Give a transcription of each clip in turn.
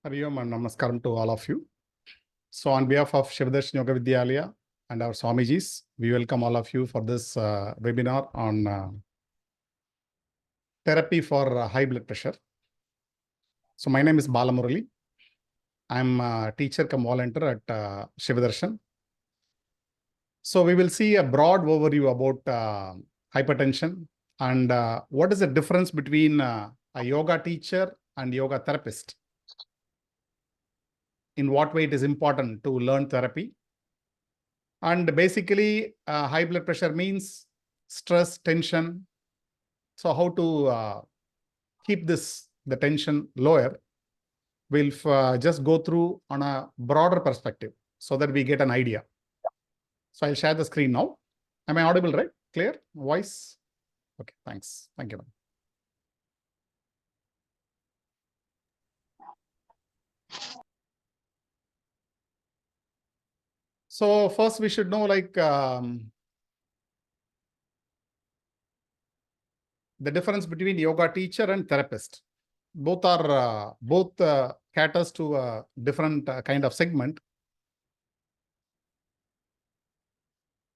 Hari Om and Namaskaram to all of you. So on behalf of Shivdarshan Yoga Vidyalaya and our Swamijis, we welcome all of you for this webinar on therapy for high blood pressure. So my name is Bala Murali. I'm a teacher come volunteer at Shivdarshan. So we will see a broad overview about hypertension and what is the difference between a yoga teacher and yoga therapist. In what way it is important to learn therapy. And basically, high blood pressure means stress, tension. So how to keep the tension lower? We'll just go through on a broader perspective so that we get an idea. So I'll share the screen now. Am I audible, right? Clear? Voice? Okay, thanks. Thank you. So first we should know the difference between yoga teacher and therapist. Both are caters to a different kind of segment.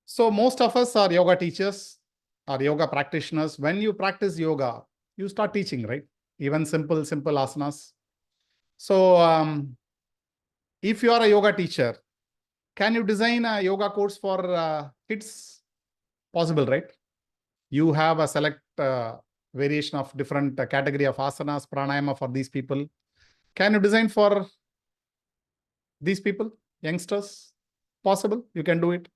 So most of us are yoga teachers or yoga practitioners. When you practice yoga, you start teaching, right? Even simple asanas. So if you are a yoga teacher, can you design a yoga course for kids? Possible, right? You have a select variation of different category of asanas, pranayama for these people. Can you design for these people, youngsters? Possible, you can do it.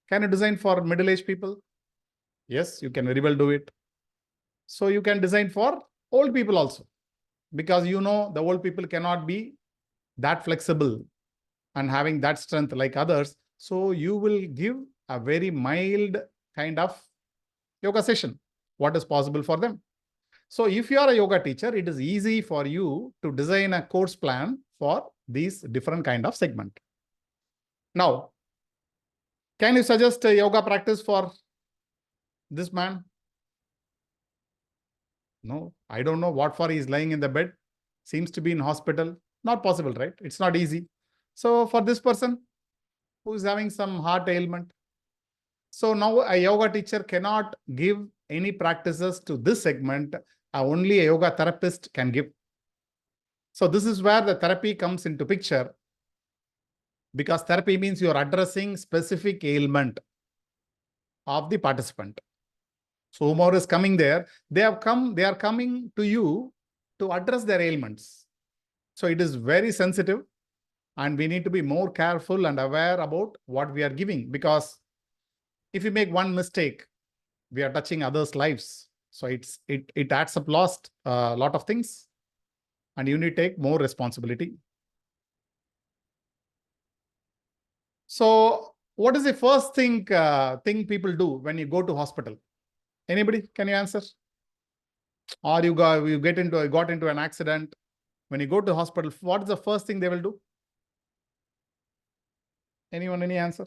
Can you design for middle-aged people? Yes, you can very well do it. So you can design for old people also, because you know the old people cannot be that flexible and having that strength like others. So you will give a very mild kind of yoga session, what is possible for them. So if you are a yoga teacher, it is easy for you to design a course plan for these different kind of segment. Now, can you suggest a yoga practice for this man? No, I don't know what for he is lying in the bed. Seems to be in hospital. Not possible, right? It's not easy. So for this person who is having some heart ailment, so now a yoga teacher cannot give any practices to this segment. Only a yoga therapist can give. So this is where the therapy comes into picture, because therapy means you are addressing specific ailment of the participant. So whomever is coming there, they are coming to you to address their ailments. So it is very sensitive, and we need to be more careful and aware about what we are giving, because if you make one mistake, we are touching others' lives. So it adds up a lot of things, and you need to take more responsibility. So what is the first thing people do when you go to hospital? Anybody, can you answer? Or you got into an accident. When you go to hospital, what is the first thing they will do? Anyone, any answer?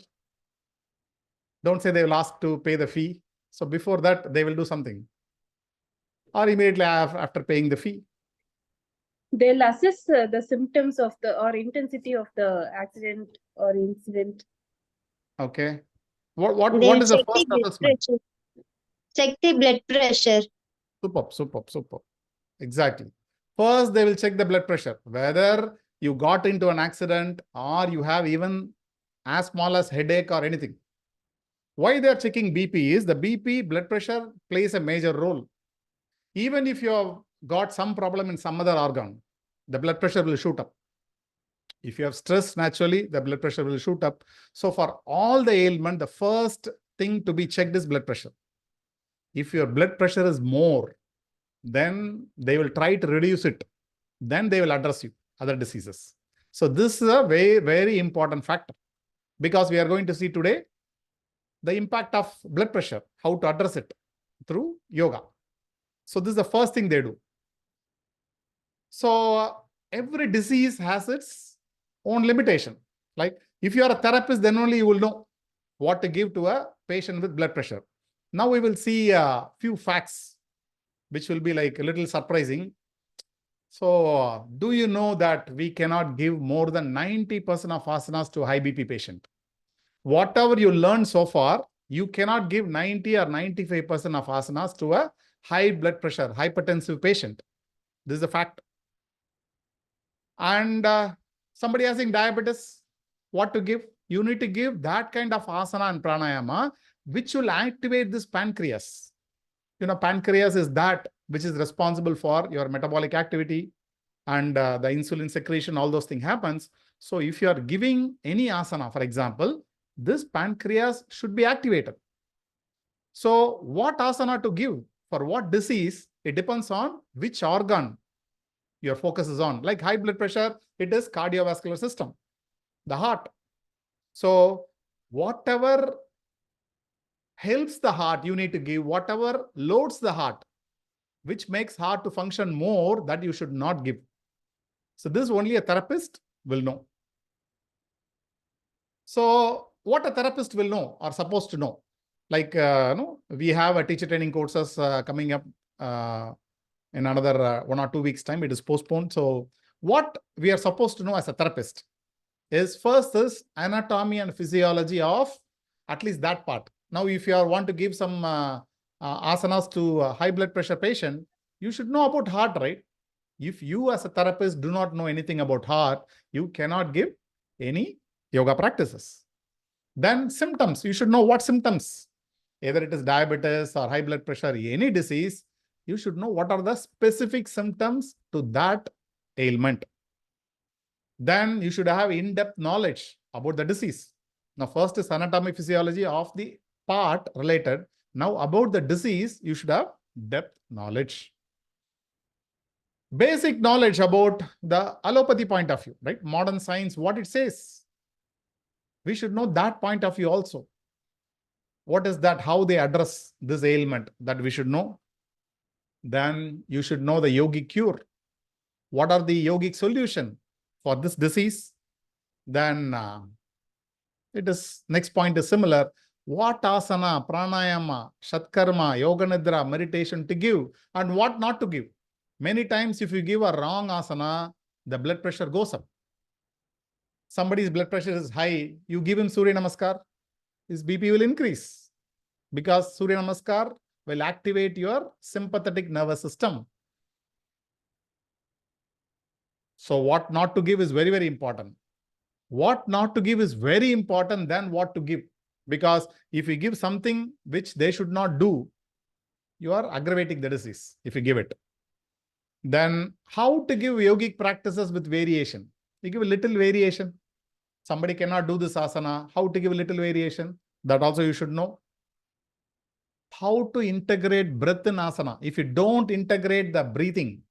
Don't say they will ask to pay the fee. So before that, they will do something. Or immediately after paying the fee. They'll assess the symptoms of or intensity of the accident or incident. Okay. What is the first assessment? Check the blood pressure. Superb. Exactly. First, they will check the blood pressure, whether you got into an accident or you have even as small as headache or anything. Why they are checking BP is the BP, blood pressure, plays a major role. Even if you have got some problem in some other organ, the blood pressure will shoot up. If you have stress, naturally, the blood pressure will shoot up. So for all the ailment, the first thing to be checked is blood pressure. If your blood pressure is more, then they will try to reduce it. Then they will address you other diseases. So this is a very, very important factor, because we are going to see today the impact of blood pressure, how to address it through yoga. So this is the first thing they do. So every disease has its own limitation. Like if you are a therapist, then only you will know what to give to a patient with blood pressure. Now we will see a few facts which will be like a little surprising. So do you know that we cannot give more than 90% of asanas to high BP patient? Whatever you learned so far, you cannot give 90 or 95% of asanas to a high blood pressure, hypertensive patient. This is a fact. And somebody asking diabetes, what to give? You need to give that kind of asana and pranayama, which will activate this pancreas. You know, pancreas is that which is responsible for your metabolic activity and the insulin secretion, all those things happens. So if you are giving any asana, for example, this pancreas should be activated. So what asana to give for what disease, it depends on which organ your focus is on. Like high blood pressure, it is cardiovascular system, the heart. So whatever helps the heart, you need to give. Whatever loads the heart, which makes heart to function more, that you should not give. So this only a therapist will know. So what a therapist will know or supposed to know, like we have a teacher training courses coming up in another 1 or 2 weeks time. It is postponed. So what we are supposed to know as a therapist is first is anatomy and physiology of at least that part. Now, if you want to give some asanas to a high blood pressure patient, you should know about heart, right? If you as a therapist do not know anything about heart, you cannot give any yoga practices. Then symptoms, you should know what symptoms, either it is diabetes or high blood pressure, any disease, you should know what are the specific symptoms to that ailment. Then you should have in-depth knowledge about the disease. Now, first is anatomy, physiology of the part related. Now, about the disease, you should have depth knowledge. Basic knowledge about the allopathy point of view, right? Modern science, what it says. We should know that point of view also. What is that? How they address this ailment, that we should know. Then you should know the yogic cure. What are the yogic solution for this disease? Then it is, next point is similar. What asana, pranayama, shatkarma, yoga nidra, meditation to give and what not to give. Many times if you give a wrong asana, the blood pressure goes up. Somebody's blood pressure is high, you give him Surya Namaskar, his BP will increase because Surya Namaskar will activate your sympathetic nervous system. So what not to give is very, very important. What not to give is very important than what to give. Because if you give something which they should not do, you are aggravating the disease if you give it. Then how to give yogic practices with variation. You give a little variation. Somebody cannot do this asana. How to give a little variation? That also you should know. How to integrate breath in asana. If you don't integrate the breathing,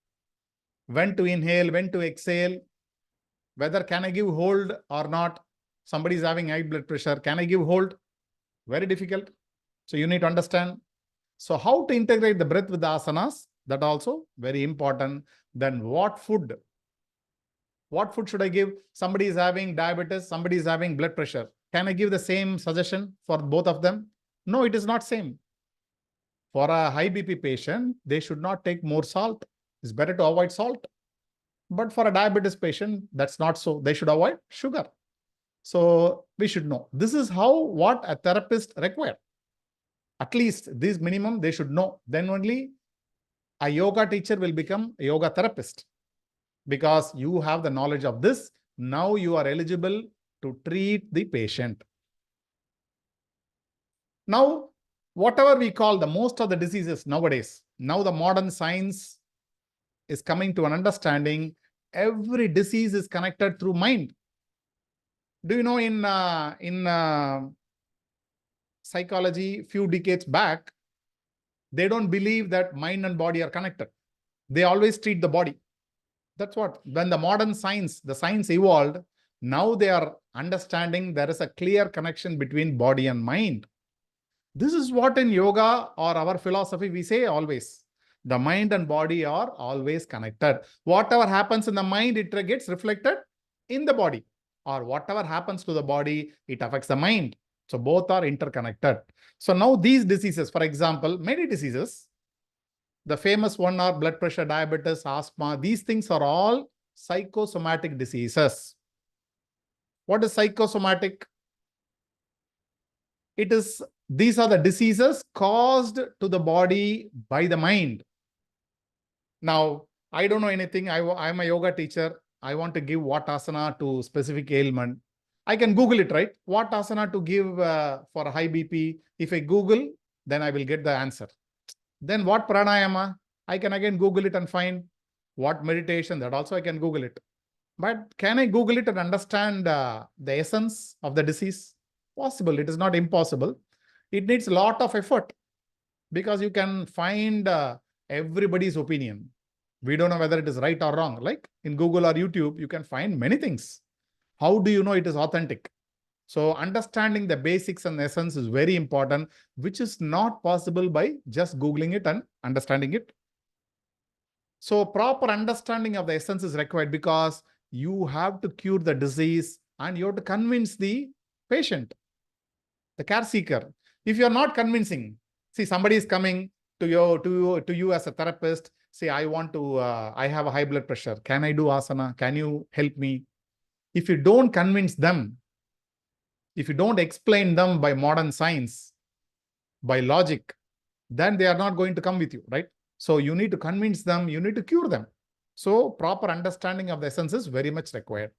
when to inhale, when to exhale, whether can I give hold or not. Somebody is having high blood pressure. Can I give hold? Very difficult. So you need to understand. So how to integrate the breath with the asanas, that also very important. Then what food? What food should I give? Somebody is having diabetes, somebody is having blood pressure. Can I give the same suggestion for both of them? No, it is not same. For a high BP patient, they should not take more salt. It's better to avoid salt. But for a diabetes patient, that's not so. They should avoid sugar. So we should know. This is what a therapist requires. At least this minimum they should know. Then only a yoga teacher will become a yoga therapist. Because you have the knowledge of this, now you are eligible to treat the patient. Now, whatever we call the most of the diseases nowadays, now the modern science is coming to an understanding, every disease is connected through mind. Do you know in psychology, few decades back, they don't believe that mind and body are connected. They always treat the body. That's what, when the modern science, the science evolved, now they are understanding there is a clear connection between body and mind. This is what in yoga or our philosophy we say always. The mind and body are always connected. Whatever happens in the mind, it gets reflected in the body. Or whatever happens to the body, it affects the mind. So both are interconnected. So now these diseases, for example, many diseases, The famous one are blood pressure, diabetes, asthma. These things are all psychosomatic diseases. What is psychosomatic? These are the diseases caused to the body by the mind. Now, I don't know anything. I'm a yoga teacher. I want to give what asana to specific ailment. I can Google it, right? What asana to give for a high BP. If I Google, then I will get the answer. Then what pranayama? I can again Google it and find what meditation. That also I can Google it. But can I Google it and understand the essence of the disease? Possible. It is not impossible. It needs a lot of effort because you can find everybody's opinion. We don't know whether it is right or wrong. Like in Google or YouTube, you can find many things. How do you know it is authentic? So understanding the basics and essence is very important, which is not possible by just Googling it and understanding it. So proper understanding of the essence is required because you have to cure the disease and you have to convince the patient, the care seeker. If you're not convincing, see, somebody is coming to you as a therapist, say, I have a high blood pressure. Can I do asana? Can you help me? If you don't convince them, if you don't explain them by modern science, by logic, then they are not going to come with you, right? So you need to convince them, you need to cure them. So proper understanding of the essence is very much required.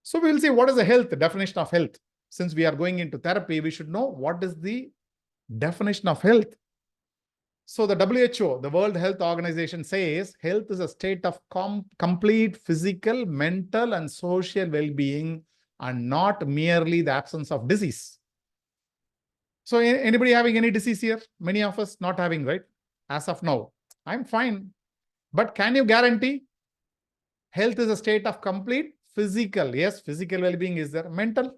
So we'll see what is the health, the definition of health. Since we are going into therapy, we should know what is the definition of health. So the WHO, the World Health Organization, says health is a state of complete physical, mental, and social well-being, and not merely the absence of disease. So anybody having any disease here? Many of us not having, right? As of now, I'm fine. But can you guarantee health is a state of complete physical? Yes, physical well-being is there. Mental,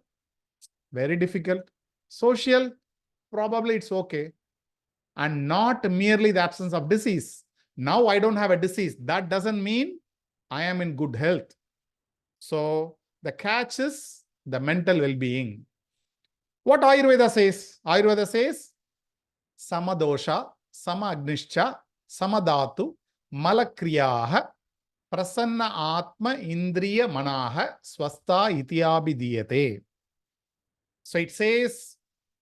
very difficult. Social, probably it's okay. And not merely the absence of disease. Now I don't have a disease. That doesn't mean I am in good health. So the catch is the mental well-being. What Ayurveda says? Ayurveda says, Samadosha, Samagnischa, Samadhatu, Malakriyaha, Prasanna Atma Indriya Manaha, Swasta Ityabhidiyate. So it says,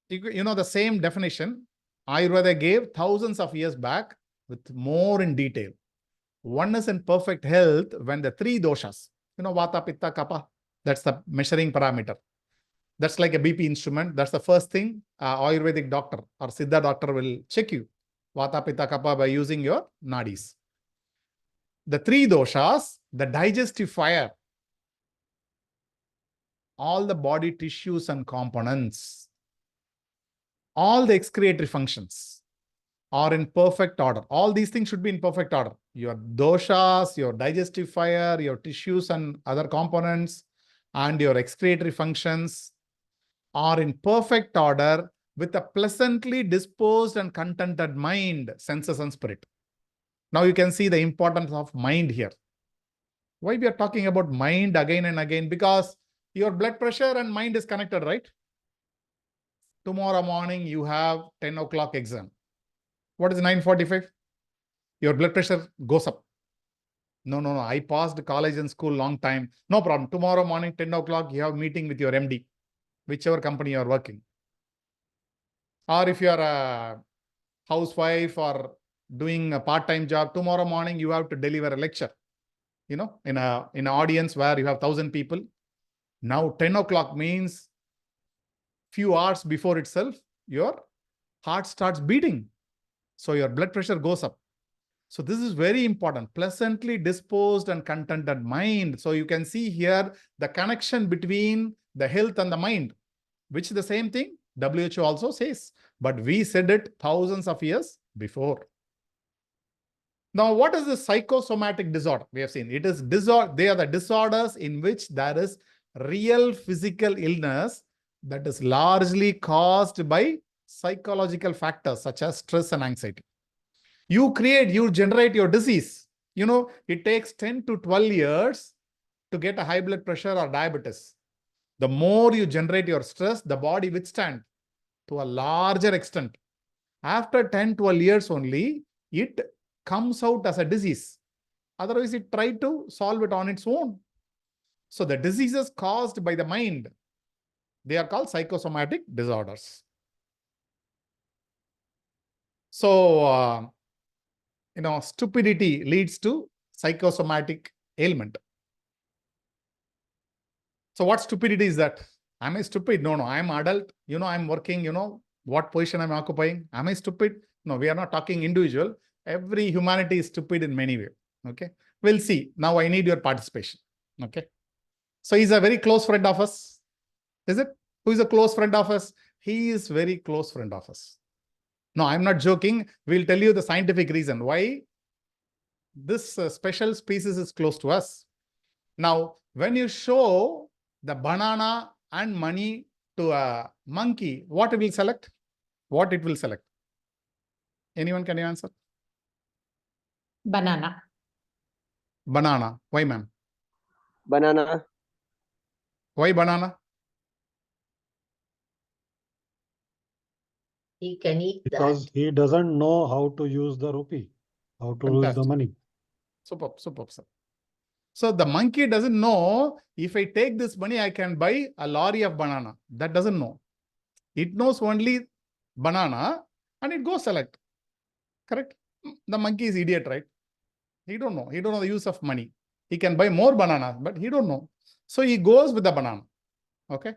you know, the same definition Ayurveda gave thousands of years back with more in detail. One is in perfect health when the three doshas, you know, Vata, Pitta, Kapha, that's the measuring parameter. That's like a BP instrument. That's the first thing Ayurvedic doctor or Siddha doctor will check you. Vata, Pitta, Kapha by using your nadis. The three doshas, the digestive fire, all the body tissues and components, all the excretory functions are in perfect order. All these things should be in perfect order. Your doshas, your digestive fire, your tissues and other components, and your excretory functions are in perfect order with a pleasantly disposed and contented mind, senses, and spirit. Now you can see the importance of mind here. Why we are talking about mind again and again? Because your blood pressure and mind is connected, right? Tomorrow morning you have 10 o'clock exam. What is 9:45? Your blood pressure goes up. No. I passed college and school long time. No problem. Tomorrow morning, 10 o'clock, you have a meeting with your MD, whichever company you are working. Or if you are a housewife or doing a part-time job, tomorrow morning you have to deliver a lecture, you know, in an audience where you have 1,000 people. Now 10 o'clock means few hours before itself, your heart starts beating. So your blood pressure goes up. So this is very important. Pleasantly disposed and contented mind. So you can see here the connection between the health and the mind, which is the same thing WHO also says. But we said it thousands of years before. Now, what is the psychosomatic disorder? We have seen it is disorder. They are the disorders in which there is real physical illness that is largely caused by psychological factors such as stress and anxiety. You generate your disease. You know, it takes 10 to 12 years to get a high blood pressure or diabetes. The more you generate your stress, the body withstands to a larger extent. After 10, 12 years only, it comes out as a disease. Otherwise, it tried to solve it on its own. So the diseases caused by the mind, they are called psychosomatic disorders. So, stupidity leads to psychosomatic ailment. So what stupidity is that? Am I stupid? No, I'm adult. I'm working, what position I'm occupying. Am I stupid? No, we are not talking individual. Every humanity is stupid in many ways. Okay. We'll see. Now I need your participation. Okay. So he's a very close friend of us. Is it? Who is a close friend of us? He is very close friend of us. No, I'm not joking. We'll tell you the scientific reason why this special species is close to us. Now, when you show the banana and money to a monkey, what it will select? What it will select? Anyone can answer? Banana. Banana. Why, ma'am? Banana. Why banana? He can eat Because that. he doesn't know how to use the rupee, how to use the Fantastic. money. Superb, sir. So the monkey doesn't know if I take this money, I can buy a lorry of banana. That doesn't know. It knows only banana and it goes select. Correct? The monkey is idiot, right? He don't know. He don't know the use of money. He can buy more bananas, but he don't know. So he goes with the banana. Okay.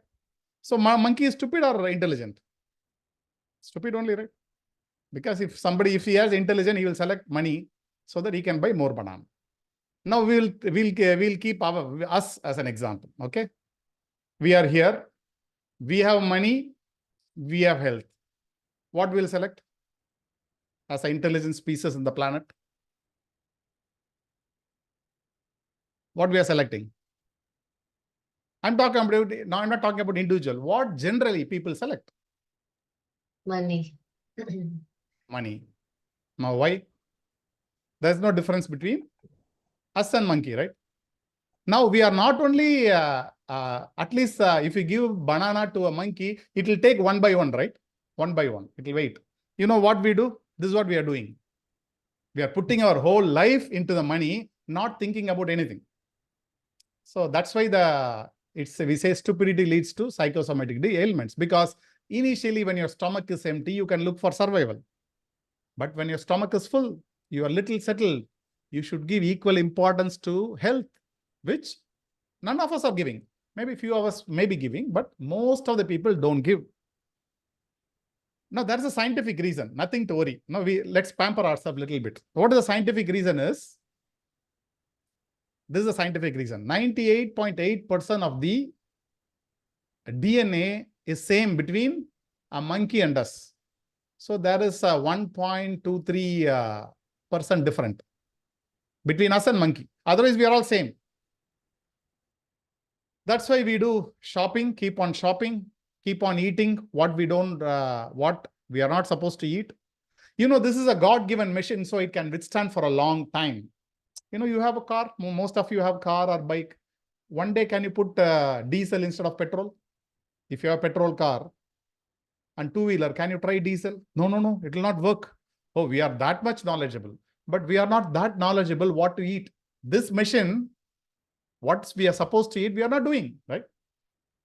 So monkey is stupid or intelligent? Stupid only, right? Because if he has intelligence, he will select money so that he can buy more banana. Now we'll keep us as an example. Okay. We are here. We have money. We have health. What we'll select as an intelligent species in the planet? What we are selecting? I'm not talking about individual. What generally people select? Money. Money. Now why? There's no difference between us and monkey, right? Now we are not only, at least if you give banana to a monkey, it will take one by one, right? One by one, it will wait. You know what we do? This is what we are doing. We are putting our whole life into the money, not thinking about anything. So that's why we say stupidity leads to psychosomatic ailments, because initially when your stomach is empty, you can look for survival. But when your stomach is full, you are little settled. You should give equal importance to health, which none of us are giving. Maybe few of us may be giving, but most of the people don't give. Now, that's a scientific reason. Nothing to worry. Now, let's pamper ourselves a little bit. What is the scientific reason is? This is the scientific reason. 98.8% of the DNA is same between a monkey and us. So there is a 1.23% different between us and monkey. Otherwise, we are all same. That's why we do shopping, keep on eating what we are not supposed to eat. This is a God-given machine, so it can withstand for a long time. You have a car. Most of you have car or bike. One day, can you put diesel instead of petrol? If you have a petrol car and two-wheeler, can you try diesel? No, it will not work. Oh, we are that much knowledgeable, but we are not that knowledgeable what to eat. This machine, what we are supposed to eat, we are not doing, right?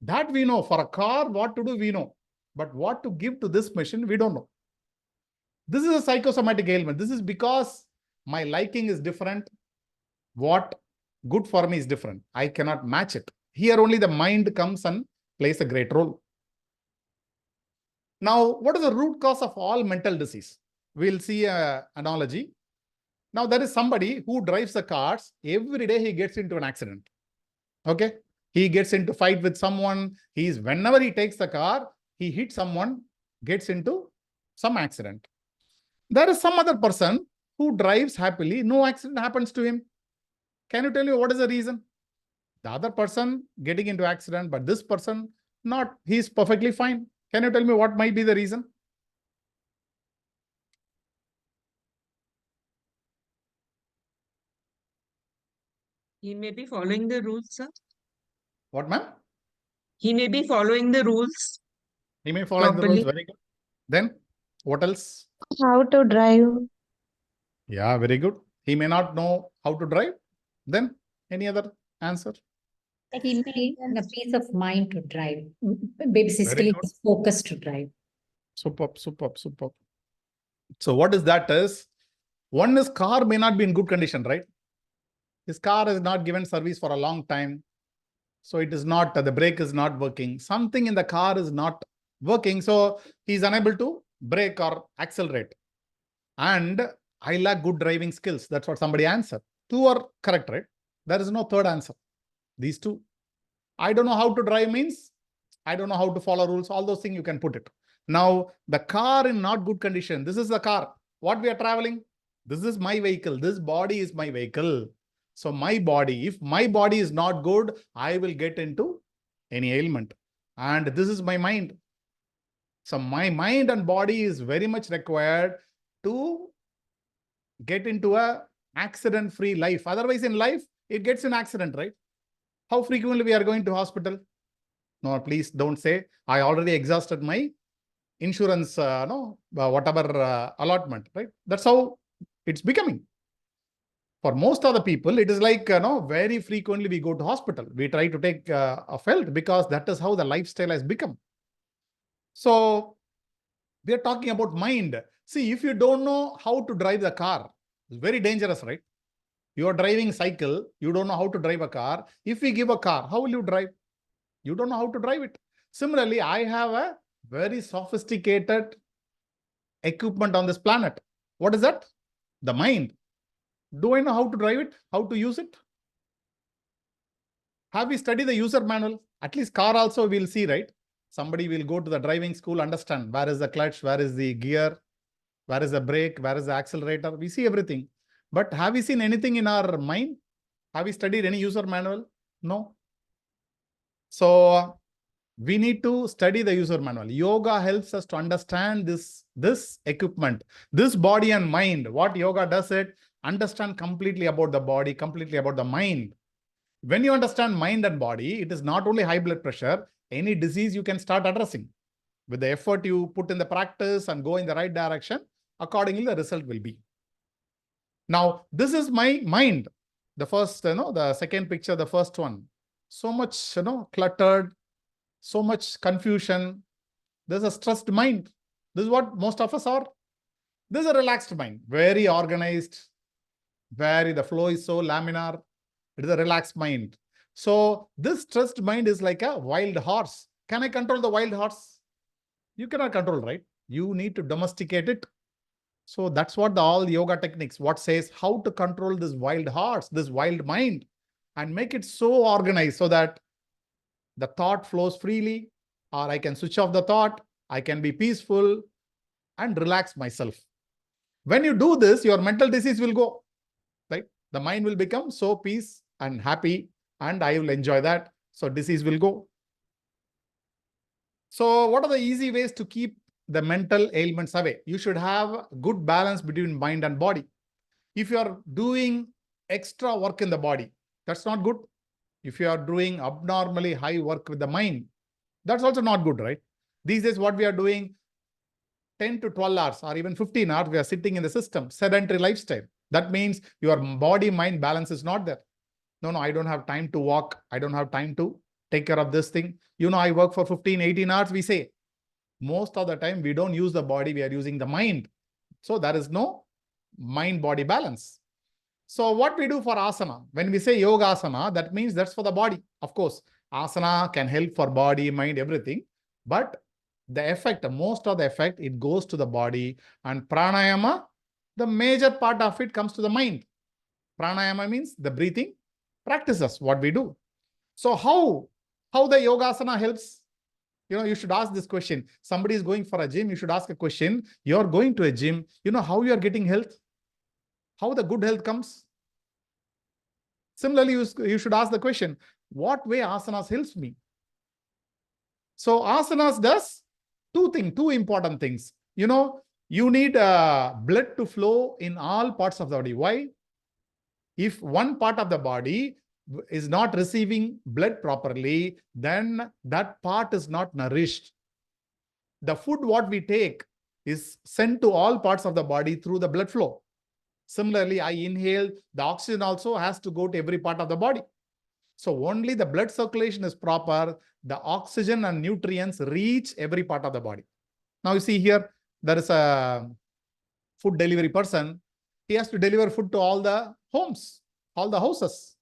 That we know. For a car, what to do, we know. But what to give to this machine, we don't know. This is a psychosomatic ailment. This is because my liking is different. What good for me is different. I cannot match it. Here only the mind comes and plays a great role. Now, what is the root cause of all mental disease? We'll see an analogy. Now, there is somebody who drives the cars. Every day he gets into an accident. Okay. He gets into fight with someone. Whenever he takes the car, he hits someone, gets into some accident. There is some other person who drives happily. No accident happens to him. Can you tell me what is the reason? The other person getting into accident, but this person not. He's perfectly fine. Can you tell me what might be the reason? He may be following the rules, sir. What, ma'am? He may be following the rules. He may follow the rules. Properly. Very good. Then, what else? How to drive. Yeah, very good. He may not know how to drive. Then any other answer? He may need a peace of mind to drive. Basically, good. he's focused to drive. Superb, superb, superb. So what is that is, one is car may not be in good condition, right? His car is not given service for a long time. So it is not, the brake is not working. Something in the car is not working. So he's unable to brake or accelerate. And I lack good driving skills. That's what somebody answered. Two are correct, right? There is no third answer. These two. I don't know how to drive means I don't know how to follow rules. All those things you can put it. Now, the car in not good condition. This is the car. What we are traveling? This is my vehicle. This body is my vehicle. So my body, if my body is not good, I will get into any ailment. And this is my mind. So my mind and body is very much required to get into a accident-free life. Otherwise, in life, it gets in accident, right? How frequently we are going to hospital? No, please don't say, I already exhausted my insurance, whatever allotment, right? That's how it's becoming. For most of the people, it is like, very frequently we go to hospital. We try to take a health because that is how the lifestyle has become. So we are talking about mind. See, if you don't know how to drive the car, it's very dangerous, right? You are driving cycle, you don't know how to drive a car. If we give a car, how will you drive? You don't know how to drive it. Similarly, I have a very sophisticated equipment on this planet. What is that? The mind. Do I know how to drive it? How to use it? Have we studied the user manual? At least car also we'll see, right? Somebody will go to the driving school, understand where is the clutch, where is the gear, where is the brake, where is the accelerator. We see everything. But have we seen anything in our mind? Have we studied any user manual? No. So we need to study the user manual. Yoga helps us to understand this equipment, this body and mind. What yoga does it, understand completely about the body, completely about the mind. When you understand mind and body, it is not only high blood pressure, any disease you can start addressing. With the effort you put in the practice and go in the right direction, accordingly the result will be. Now, this is my mind. The first, the second picture, the first one. So much, cluttered, so much confusion. There's a stressed mind. This is what most of us are. This is a relaxed mind, very organized, where the flow is so laminar. It is a relaxed mind. So this stressed mind is like a wild horse. Can I control the wild horse? You cannot control, right? You need to domesticate it. So that's what all yoga techniques, what says how to control this wild horse, this wild mind, and make it so organized so that the thought flows freely, or I can switch off the thought, I can be peaceful and relax myself. When you do this, your mental disease will go, right? The mind will become so peace and happy, and I will enjoy that. So disease will go. So what are the easy ways to keep the mental ailments away? You should have good balance between mind and body. If you are doing extra work in the body, that's not good. If you are doing abnormally high work with the mind, that's also not good, right? These days, what we are doing, 10 to 12 hours or even 15 hours, we are sitting in the system, sedentary lifestyle. That means your body-mind balance is not there. No, I don't have time to walk. I don't have time to take care of this thing. I work for 15, 18 hours, we say. Most of the time, we don't use the body, we are using the mind. So there is no mind-body balance. So what we do for asana, when we say yoga asana, that means that's for the body. Of course, asana can help for body, mind, everything. But the effect, most of the effect, it goes to the body. And pranayama, the major part of it comes to the mind. Pranayama means the breathing practices, what we do. So how the yoga asana helps? You should ask this question. Somebody is going for a gym, you should ask a question. You're going to a gym, how you are getting health? How the good health comes? Similarly, you should ask the question, what way asanas helps me? So asanas does two important things. You need blood to flow in all parts of the body. Why? If one part of the body is not receiving blood properly, then that part is not nourished. The food what we take is sent to all parts of the body through the blood flow. Similarly, I inhale, the oxygen also has to go to every part of the body. So only the blood circulation is proper, the oxygen and nutrients reach every part of the body. Now you see here, there is a food delivery person. He has to deliver food to all the homes, all the houses.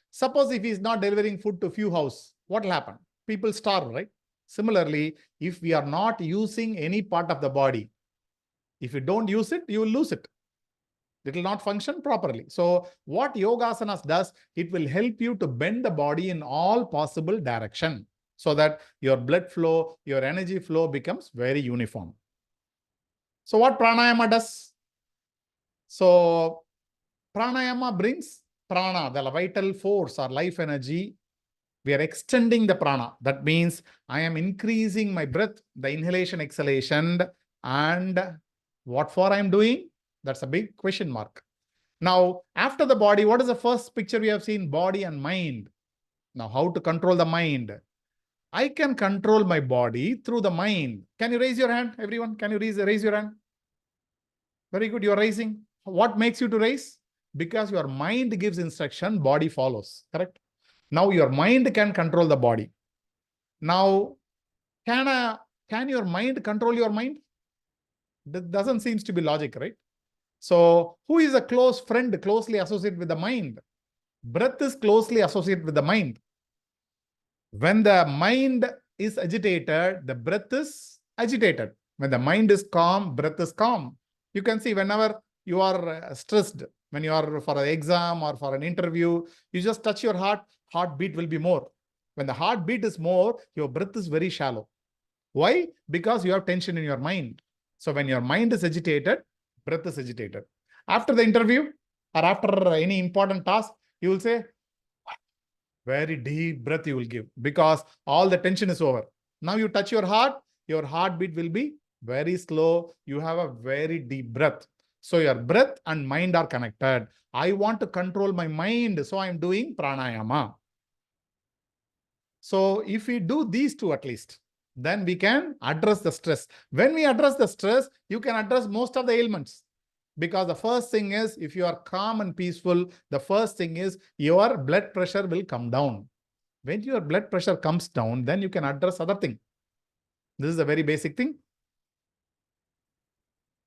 Suppose if he is not delivering food to few houses, what will happen? People starve, right? Similarly, if we are not using any part of the body, if you don't use it, you will lose it. It will not function properly. So what Yogasanas does, it will help you to bend the body in all possible direction so that your blood flow, your energy flow becomes very uniform. So what pranayama does? So pranayama brings prana, the vital force or life energy. We are extending the prana. That means I am increasing my breath, the inhalation, exhalation, and what for I am doing? That's a big question mark. Now, after the body, what is the first picture we have seen? Body and mind. Now, how to control the mind? I can control my body through the mind. Can you raise your hand, everyone? Can you raise your hand? Very good, you're raising. What makes you to raise? Because your mind gives instruction, body follows, correct? Now your mind can control the body. Now, can your mind control your mind? That doesn't seem to be logic, right? So who is a close friend closely associated with the mind? Breath is closely associated with the mind. When the mind is agitated, the breath is agitated. When the mind is calm, breath is calm. You can see whenever you are stressed, when you are for an exam or for an interview, you just touch your heart, heartbeat will be more. When the heartbeat is more, your breath is very shallow. Why? Because you have tension in your mind. So when your mind is agitated, breath is agitated. After the interview or after any important task, you will say, very deep breath you will give because all the tension is over. Now you touch your heart, your heartbeat will be very slow. You have a very deep breath. So your breath and mind are connected. I want to control my mind, so I am doing pranayama. So if we do these two at least, then we can address the stress. When we address the stress, you can address most of the ailments. Because the first thing is, if you are calm and peaceful, the first thing is your blood pressure will come down. When your blood pressure comes down, then you can address other thing. This is a very basic thing.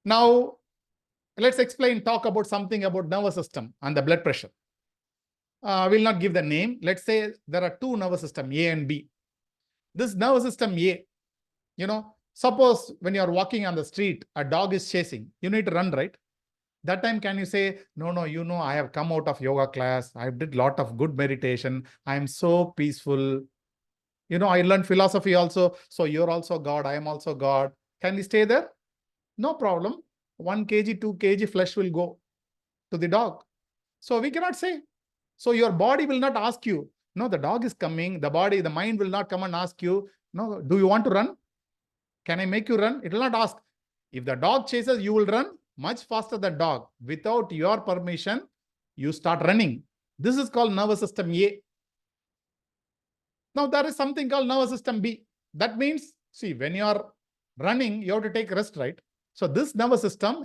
Now, let's talk about something about nervous system and the blood pressure. We'll not give the name. Let's say there are two nervous systems, A and B. This nervous system A, suppose when you are walking on the street, a dog is chasing, you need to run, right? That time, can you say, no, I have come out of yoga class. I did a lot of good meditation. I am so peaceful. I learned philosophy also. So you're also God. I am also God. Can we stay there? No problem. 1 kg, 2 kg flesh will go to the dog. So we cannot say. So your body will not ask you. No, the dog is coming. The mind will not come and ask you, no, do you want to run? Can I make you run? It will not ask. If the dog chases, you will run much faster than dog. Without your permission, you start running. This is called nervous system A. Now there is something called nervous system B. That means, see, when you are running, you have to take rest, right? So this nervous system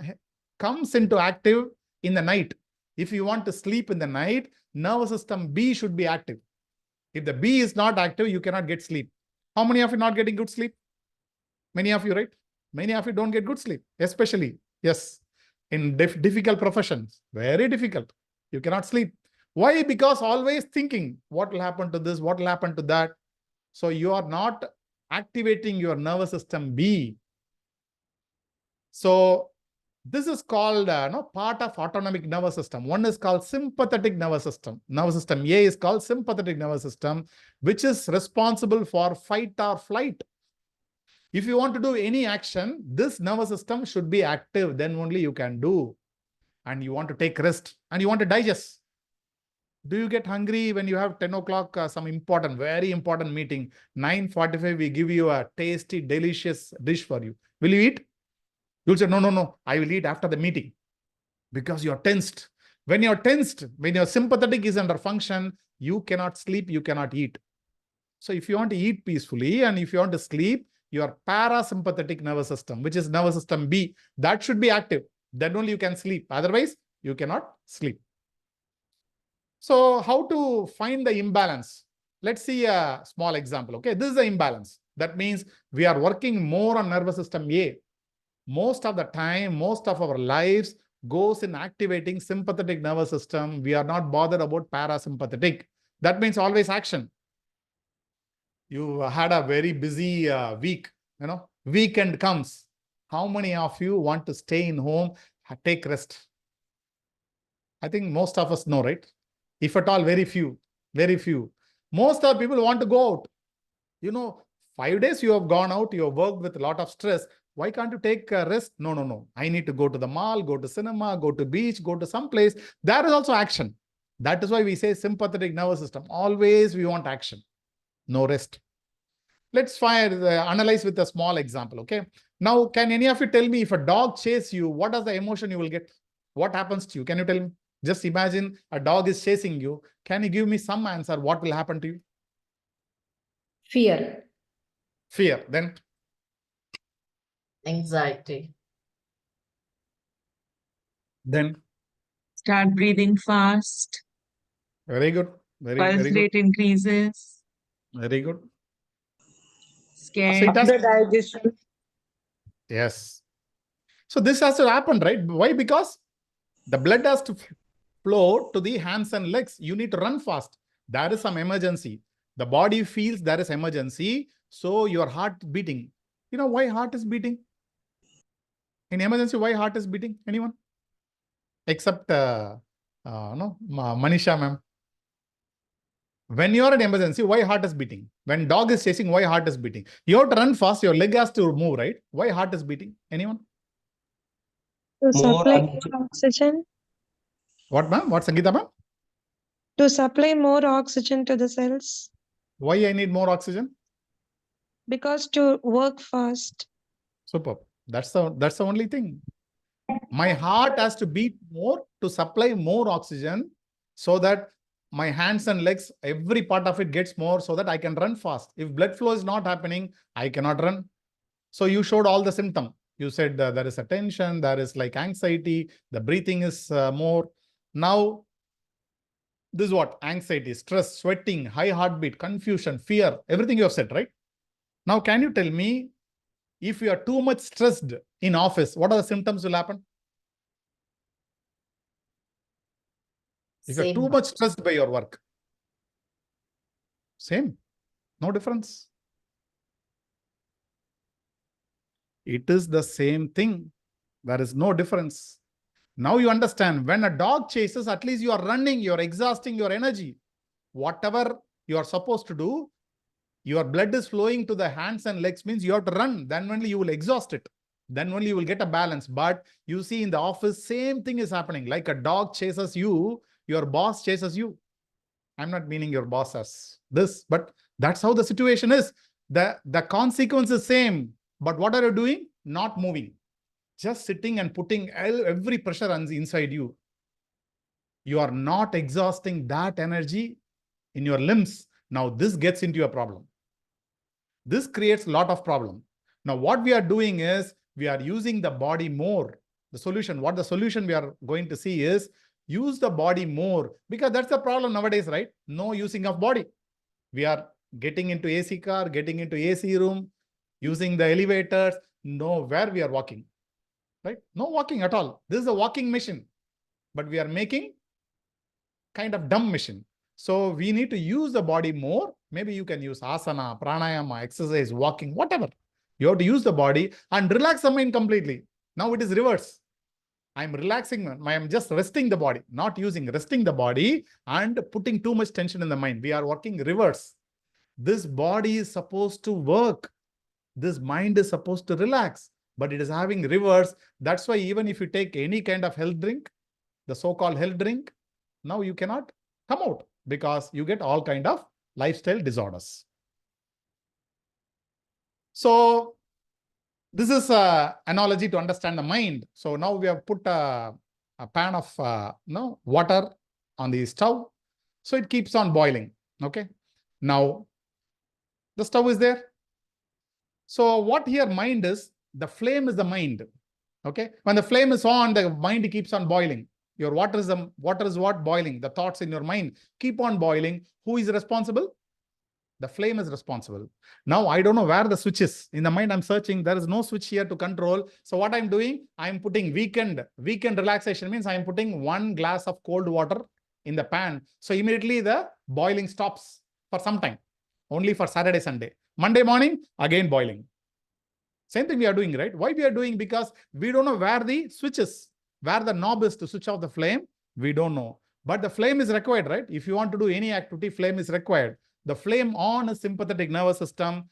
comes into active in the night. If you want to sleep in the night, nervous system B should be active. If the B is not active, you cannot get sleep. How many of you not getting good sleep? Many of you, right? Many of you don't get good sleep, especially, yes, in difficult professions, very difficult. You cannot sleep. Why? Because always thinking, what will happen to this? What will happen to that? So you are not activating your nervous system B. So this is called part of autonomic nervous system. One is called sympathetic nervous system. Nervous system A is called sympathetic nervous system, which is responsible for fight or flight. If you want to do any action, this nervous system should be active. Then only you can do. And you want to take rest and you want to digest. Do you get hungry when you have 10 o'clock, some important, very important meeting? 9:45, we give you a tasty, delicious dish for you. Will you eat? You'll say, no, I will eat after the meeting. Because you're tensed. When you're tensed, when your sympathetic is under function, you cannot sleep, you cannot eat. So if you want to eat peacefully and if you want to sleep, your parasympathetic nervous system, which is nervous system B, that should be active. Then only you can sleep. Otherwise, you cannot sleep. So how to find the imbalance? Let's see a small example. Okay, this is the imbalance. That means we are working more on nervous system A. Most of the time, most of our lives goes in activating sympathetic nervous system. We are not bothered about parasympathetic. That means always action. You had a very busy week, weekend comes. How many of you want to stay in home, take rest? I think most of us know, right? If at all, very few, very few. Most of people want to go out. 5 days you have gone out, you have worked with a lot of stress. Why can't you take a rest? No. I need to go to the mall, go to cinema, go to beach, go to some place. There is also action. That is why we say sympathetic nervous system. Always we want action, no rest. Let's analyze with a small example, okay? Now, can any of you tell me if a dog chases you, what is the emotion you will get? What happens to you? Can you tell me? Just imagine a dog is chasing you. Can you give me some answer? What will happen to you? Fear. Fear. Then? Anxiety. Then? Start breathing fast. Very good. Very Pulse good. rate increases. Very good. Scared. So it has, The digestion. yes. So this has to happen, right? Why? Because the blood has to flow to the hands and legs. You need to run fast. There is some emergency. The body feels there is emergency. So your heart beating. You know why heart is beating? In emergency, why heart is beating? Anyone? Except Manisha ma'am. When you are in emergency, why heart is beating? When dog is chasing, why heart is beating? You have to run fast, your leg has to move, right? Why heart is beating? Anyone? To More supply oxygen. more oxygen. What ma'am? What Sangeeta ma'am? To supply more oxygen to the cells. Why I need more oxygen? Because to work fast. Superb. That's the only thing. My heart has to beat more to supply more oxygen so that my hands and legs, every part of it gets more so that I can run fast. If blood flow is not happening, I cannot run. So you showed all the symptoms. You said there is a tension, there is like anxiety, the breathing is more. Now, this is what? Anxiety, stress, sweating, high heartbeat, confusion, fear, everything you have said, right? Now, can you tell me, if you are too much stressed in office, what are the symptoms will happen? If you're Same. too much stressed by your work. Same. No difference. It is the same thing. There is no difference. Now you understand, when a dog chases, at least you are running, you are exhausting your energy. Whatever you are supposed to do, your blood is flowing to the hands and legs, means you have to run. Then only you will exhaust it. Then only you will get a balance. But you see in the office, same thing is happening. Like a dog chases you, your boss chases you. I'm not meaning your boss as this, but that's how the situation is. The consequence is same. But what are you doing? Not moving. Just sitting and putting every pressure inside you. You are not exhausting that energy in your limbs. Now this gets into a problem. This creates a lot of problem. Now what we are doing is, we are using the body more. The solution we are going to see is, use the body more, because that's the problem nowadays, right? No using of body. We are getting into AC car, getting into AC room, using the elevators, nowhere we are walking, right? No walking at all. This is a walking machine, but we are making kind of dumb machine. So we need to use the body more. Maybe you can use asana, pranayama, exercise, walking, whatever. You have to use the body and relax the mind completely. Now it is reverse. I'm relaxing, I'm just resting the body, not resting the body and putting too much tension in the mind. We are working reverse. This body is supposed to work. This mind is supposed to relax, but it is having reverse. That's why even if you take any kind of health drink, the so-called health drink, now you cannot come out because you get all kind of lifestyle disorders. So this is an analogy to understand the mind. So now we have put a pan of water on the stove. So it keeps on boiling. Okay. Now the stove is there. So what here mind is, the flame is the mind. Okay. When the flame is on, the mind keeps on boiling. Your water is what? Boiling. The thoughts in your mind keep on boiling. Who is responsible? The flame is responsible. Now, I don't know where the switch is. In the mind, I'm searching. There is no switch here to control. So what I'm doing, I'm putting weekend relaxation means I'm putting 1 glass of cold water in the pan. So immediately the boiling stops for some time, only for Saturday, Sunday. Monday morning, again boiling. Same thing we are doing, right? Why we are doing? Because we don't know where the switch is, where the knob is to switch off the flame. We don't know. But the flame is required, right? If you want to do any activity, flame is required. The flame on is sympathetic nervous system.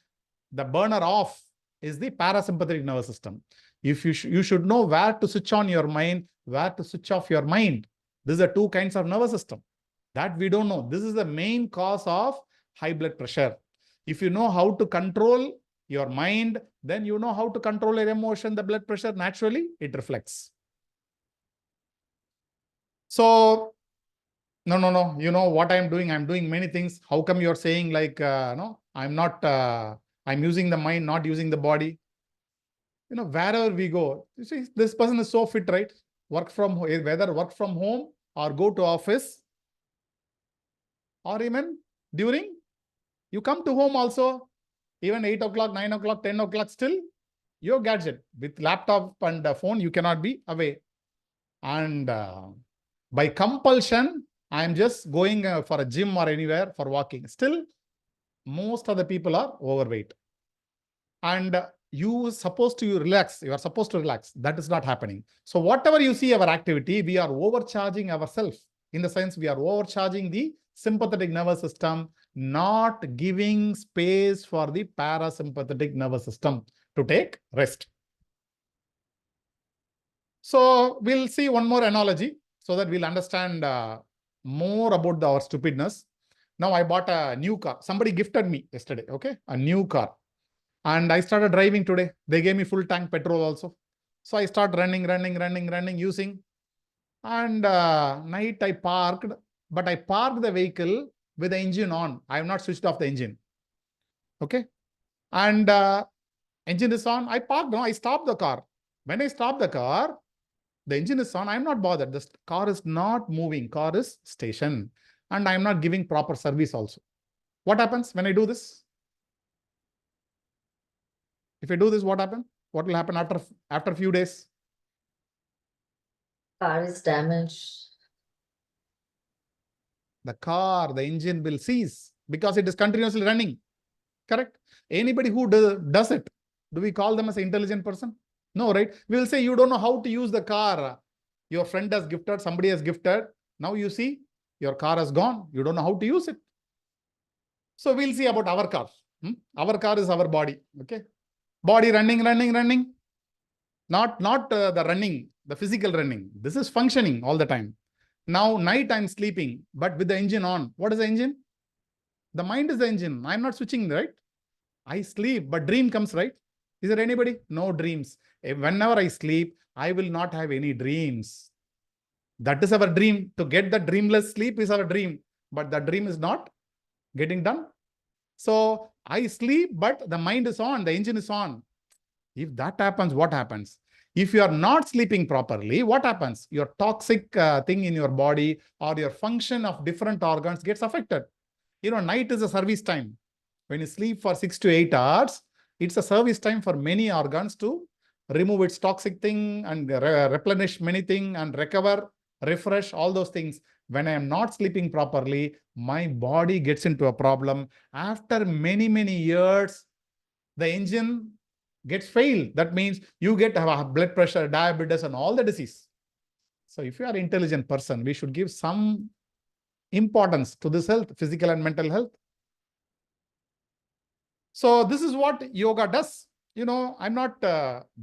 The burner off is the parasympathetic nervous system. If you should know where to switch on your mind, where to switch off your mind. These are 2 kinds of nervous system that we don't know. This is the main cause of high blood pressure. If you know how to control your mind, then you know how to control your emotion, the blood pressure, naturally it reflects. So, no, you know what I'm doing? I'm doing many things. How come you're saying like, no, I'm not, I'm using the mind, not using the body? You know, wherever we go, you see, this person is so fit, right? Whether work from home or go to office, or even during, you come to home also, even 8 o'clock, 9 o'clock, 10 o'clock, still your gadget with laptop and phone, you cannot be away. And by compulsion, I'm just going for a gym or anywhere for walking. Still, most of the people are overweight. And you are supposed to relax. You are supposed to relax. That is not happening. So whatever you see our activity, we are overcharging ourselves. In the sense, we are overcharging the sympathetic nervous system, not giving space for the parasympathetic nervous system to take rest. So we'll see one more analogy so that we'll understand more about our stupidness. Now I bought a new car. Somebody gifted me yesterday, okay? A new car. And I started driving today. They gave me full tank petrol also. So I start running, using. And night I parked, but I parked the vehicle with the engine on. I have not switched off the engine. Okay. And engine is on. I parked, no, I stopped the car. When I stopped the car, the engine is on. I'm not bothered. The car is not moving. Car is stationed. And I'm not giving proper service also. What happens when I do this? If I do this, what happens? What will happen after a few days? Car is damaged. The engine will cease because it is continuously running. Correct? Anybody who does it, do we call them as an intelligent person? No, right? We will say you don't know how to use the car. Your friend has gifted, somebody has gifted. Now you see, your car has gone. You don't know how to use it. So we'll see about our car. Our car is our body. Okay. Body running. Not the running, the physical running. This is functioning all the time. Now, night I'm sleeping, but with the engine on. What is the engine? The mind is the engine. I'm not switching, right? I sleep, but dream comes, right? Is there anybody? No dreams. Whenever I sleep, I will not have any dreams. That is our dream. To get the dreamless sleep is our dream. But the dream is not getting done. So I sleep, but the mind is on. The engine is on. If that happens, what happens? If you are not sleeping properly, what happens? Your toxic thing in your body or your function of different organs gets affected. You know, night is a service time. When you sleep for 6 to 8 hours, it's a service time for many organs to remove its toxic thing and replenish many things and recover, refresh, all those things. When I am not sleeping properly, my body gets into a problem. After many, many years, the engine gets failed. That means you get blood pressure, diabetes, and all the disease. So if you are an intelligent person, we should give some importance to this health, physical and mental health. So this is what yoga does. You know, I'm not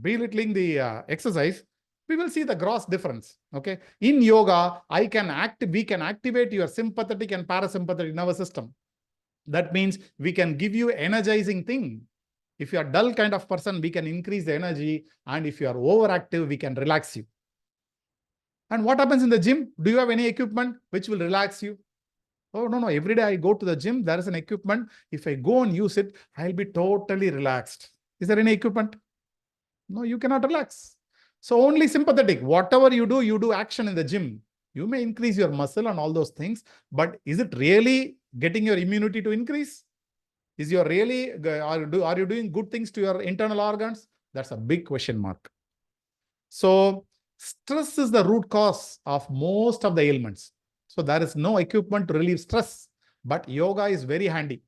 belittling the exercise. We will see the gross difference. Okay. In yoga, we can activate your sympathetic and parasympathetic nervous system. That means we can give you energizing thing. If you are dull kind of person, we can increase the energy. And if you are overactive, we can relax you. And what happens in the gym? Do you have any equipment which will relax you? Oh, no. Every day I go to the gym, there is an equipment. If I go and use it, I'll be totally relaxed. Is there any equipment? No, you cannot relax. So only sympathetic. Whatever you do action in the gym. You may increase your muscle and all those things, but is it really getting your immunity to increase? Is you really, are you doing good things to your internal organs? That's a big question mark. So stress is the root cause of most of the ailments. So there is no equipment to relieve stress, but yoga is very handy.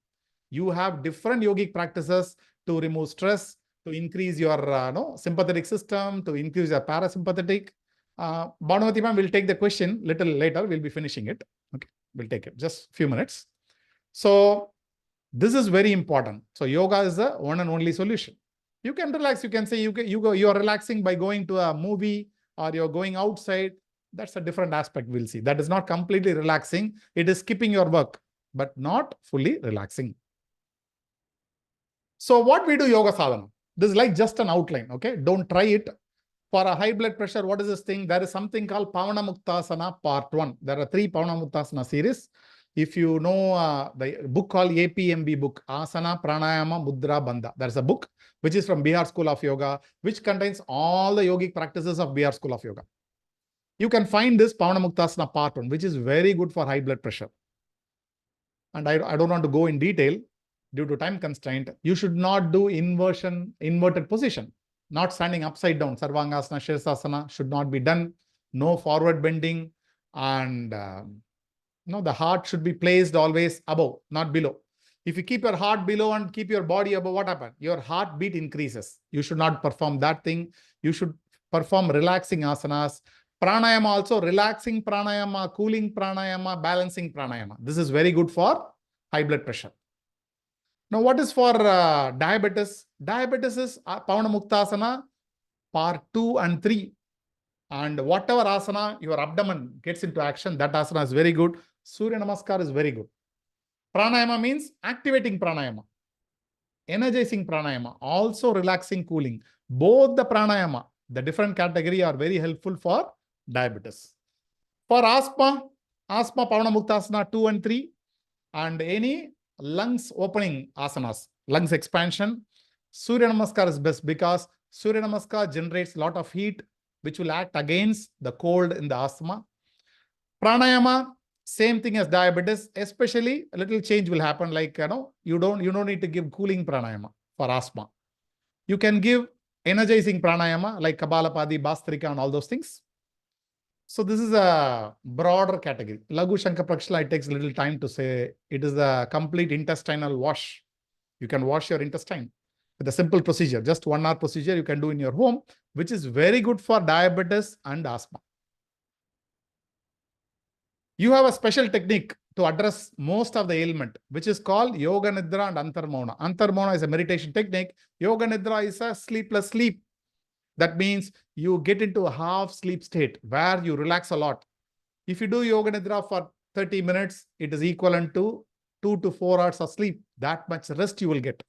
You have different yogic practices to remove stress, to increase your sympathetic system, to increase your parasympathetic. Bhanumati ma'am will take the question little later. We'll be finishing it. Okay, we'll take it just a few minutes. So this is very important. So yoga is the one and only solution. You can relax. You can say you are relaxing by going to a movie or you're going outside. That's a different aspect we'll see. That is not completely relaxing. It is skipping your work, but not fully relaxing. So what we do yoga sadhana? This is like just an outline. Okay, don't try it. For a high blood pressure, what is this thing? There is something called Pavana Muktasana Part 1. There are 3 Pavana Muktasana series. If you know the book called APMB book, Asana, Pranayama, Mudra, Bandha. There's a book which is from Bihar School of Yoga, which contains all the yogic practices of Bihar School of Yoga. You can find this Pavana Muktasana Part 1, which is very good for high blood pressure. And I don't want to go in detail due to time constraint. You should not do inverted position. Not standing upside down. Sarvangasana, Shirsasana should not be done. No forward bending. And the heart should be placed always above, not below. If you keep your heart below and keep your body above, what happens? Your heartbeat increases. You should not perform that thing. You should perform relaxing asanas. Pranayama also, relaxing pranayama, cooling pranayama, balancing pranayama. This is very good for high blood pressure. Now, what is for diabetes? Diabetes is Pavana Muktasana Part 2 and 3. And whatever asana your abdomen gets into action, that asana is very good. Surya Namaskar is very good. Pranayama means activating pranayama, energizing pranayama, also relaxing, cooling. Both the pranayama, the different category, are very helpful for diabetes. For asthma, Pavana Muktasana 2 and 3, and any lungs opening asanas, lungs expansion, Surya Namaskar is best because Surya Namaskar generates a lot of heat, which will act against the cold in the asthma. Pranayama, same thing as diabetes, especially a little change will happen. Like, you don't need to give cooling pranayama for asthma. You can give energizing pranayama like Kapalabhati, Bhastrika, and all those things. So this is a broader category. Laghu Shankha Prakshila, it takes a little time to say. It is a complete intestinal wash. You can wash your intestine with a simple procedure. Just 1 hour procedure you can do in your home, which is very good for diabetes and asthma. You have a special technique to address most of the ailment, which is called Yoga Nidra and Antarmauna. Antarmauna is a meditation technique. Yoga Nidra is a sleepless sleep. That means you get into a half sleep state where you relax a lot. If you do Yoga Nidra for 30 minutes, it is equivalent to 2 to 4 hours of sleep. That much rest you will get.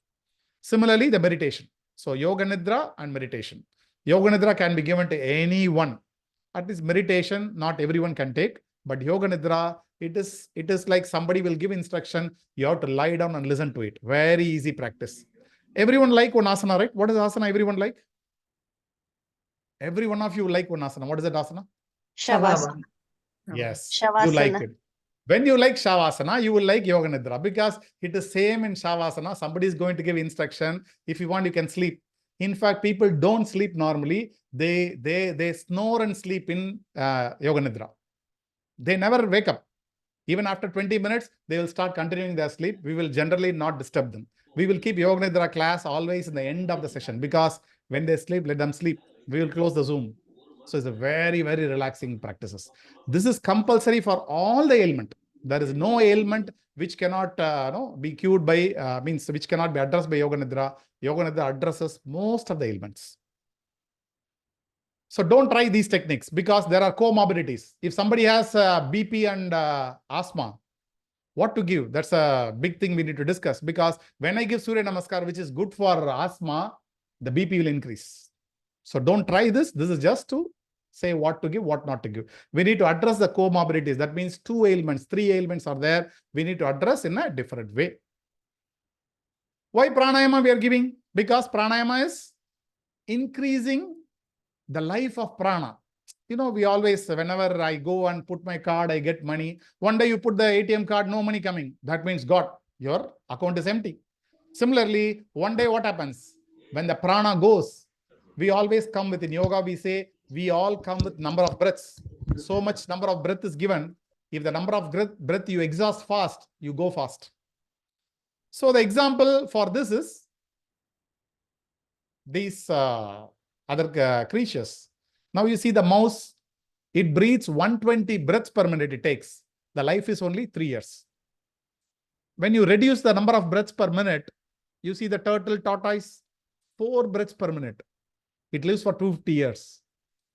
Similarly, the meditation. So Yoga Nidra and meditation. Yoga Nidra can be given to anyone. At least meditation, not everyone can take. But Yoga Nidra, it is like somebody will give instruction. You have to lie down and listen to it. Very easy practice. Everyone like one asana, right? What is asana everyone like? Every one of you like one asana. What is that asana? Shavasana. Yes, Shavasana. you like it. When you like Shavasana, you will like Yoga Nidra because it is same in Shavasana. Somebody is going to give instruction. If you want, you can sleep. In fact, people don't sleep normally. They snore and sleep in Yoga Nidra. They never wake up. Even after 20 minutes, they will start continuing their sleep. We will generally not disturb them. We will keep Yoga Nidra class always in the end of the session because when they sleep, let them sleep. We will close the Zoom. So it's a very, very relaxing practices. This is compulsory for all the ailment. There is no ailment which cannot be cured by, which cannot be addressed by Yoga Nidra. Yoga Nidra addresses most of the ailments. So don't try these techniques because there are comorbidities. If somebody has BP and asthma, what to give? That's a big thing we need to discuss because when I give Surya Namaskar, which is good for asthma, the BP will increase. So don't try this. This is just to say what to give, what not to give. We need to address the comorbidities. That means 2 ailments, 3 ailments are there. We need to address in a different way. Why pranayama we are giving? Because pranayama is increasing the life of prana. we always, whenever I go and put my card, I get money. One day you put the ATM card, no money coming. That means God, your account is empty. Similarly, one day what happens? When the prana goes, we always come with, in yoga, we say, we all come with number of breaths. So much number of breath is given. If the number of breath you exhaust fast, you go fast. So the example for this is these other creatures. Now you see the mouse, it breathes 120 breaths per minute it takes. The life is only 3 years. When you reduce the number of breaths per minute, you see the turtle, tortoise, 4 breaths per minute. It lives for 250 years.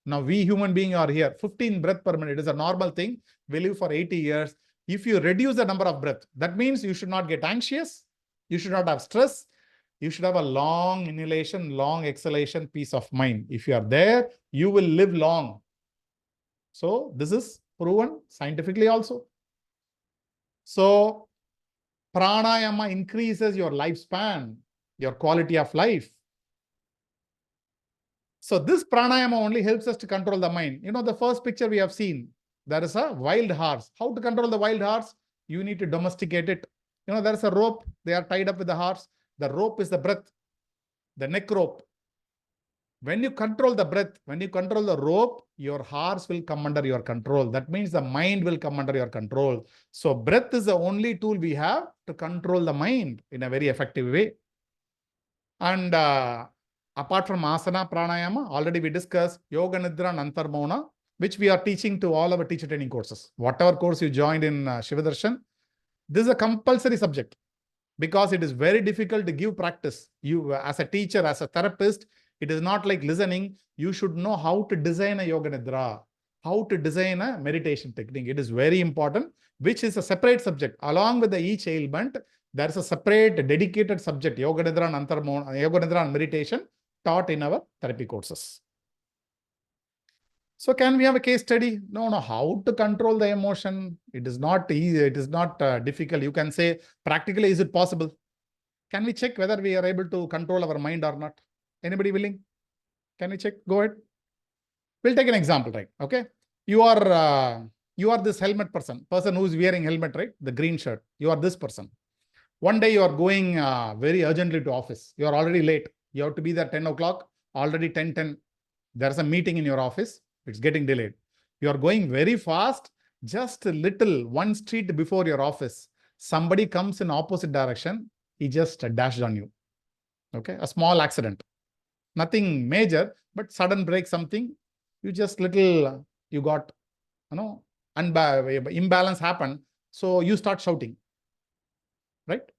Now we human beings are here, 15 breaths per minute is a normal thing. We live for 80 years. If you reduce the number of breaths, that means you should not get anxious. You should not have stress. You should have a long inhalation, long exhalation, peace of mind. If you are there, you will live long. So this is proven scientifically also. So pranayama increases your lifespan, your quality of life. So this pranayama only helps us to control the mind. The first picture we have seen, there is a wild horse. How to control the wild horse? You need to domesticate it. There is a rope. They are tied up with the horse. The rope is the breath, the neck rope. When you control the breath, when you control the rope, your horse will come under your control. That means the mind will come under your control. So breath is the only tool we have to control the mind in a very effective way. And apart from asana, pranayama, already we discussed yoga nidra and antarmauna, which we are teaching to all our teacher training courses. Whatever course you joined in Shivadarshan, this is a compulsory subject because it is very difficult to give practice. You, as a teacher, as a therapist, it is not like listening. You should know how to design a yoga nidra, how to design a meditation technique. It is very important, which is a separate subject. Along with each ailment, there is a separate dedicated subject, yoga nidra and antarmauna, yoga nidra and meditation, taught in our therapy courses. So can we have a case study? No, how to control the emotion? It is not easy. It is not difficult. You can say, practically, is it possible? Can we check whether we are able to control our mind or not? Anybody willing? Can we check? Go ahead. We'll take an example, right? Okay. You are this helmet person who is wearing helmet, right? The green shirt. You are this person. One day you are going very urgently to office. You are already late. You have to be there 10 o'clock, already 10:10. There's a meeting in your office. It's getting delayed. You are going very fast, just a little, one street before your office. Somebody comes in opposite direction. He just dashed on you. Okay, a small accident. Nothing major, but sudden break, something. You just little, you got, imbalance happened. So you start shouting, right?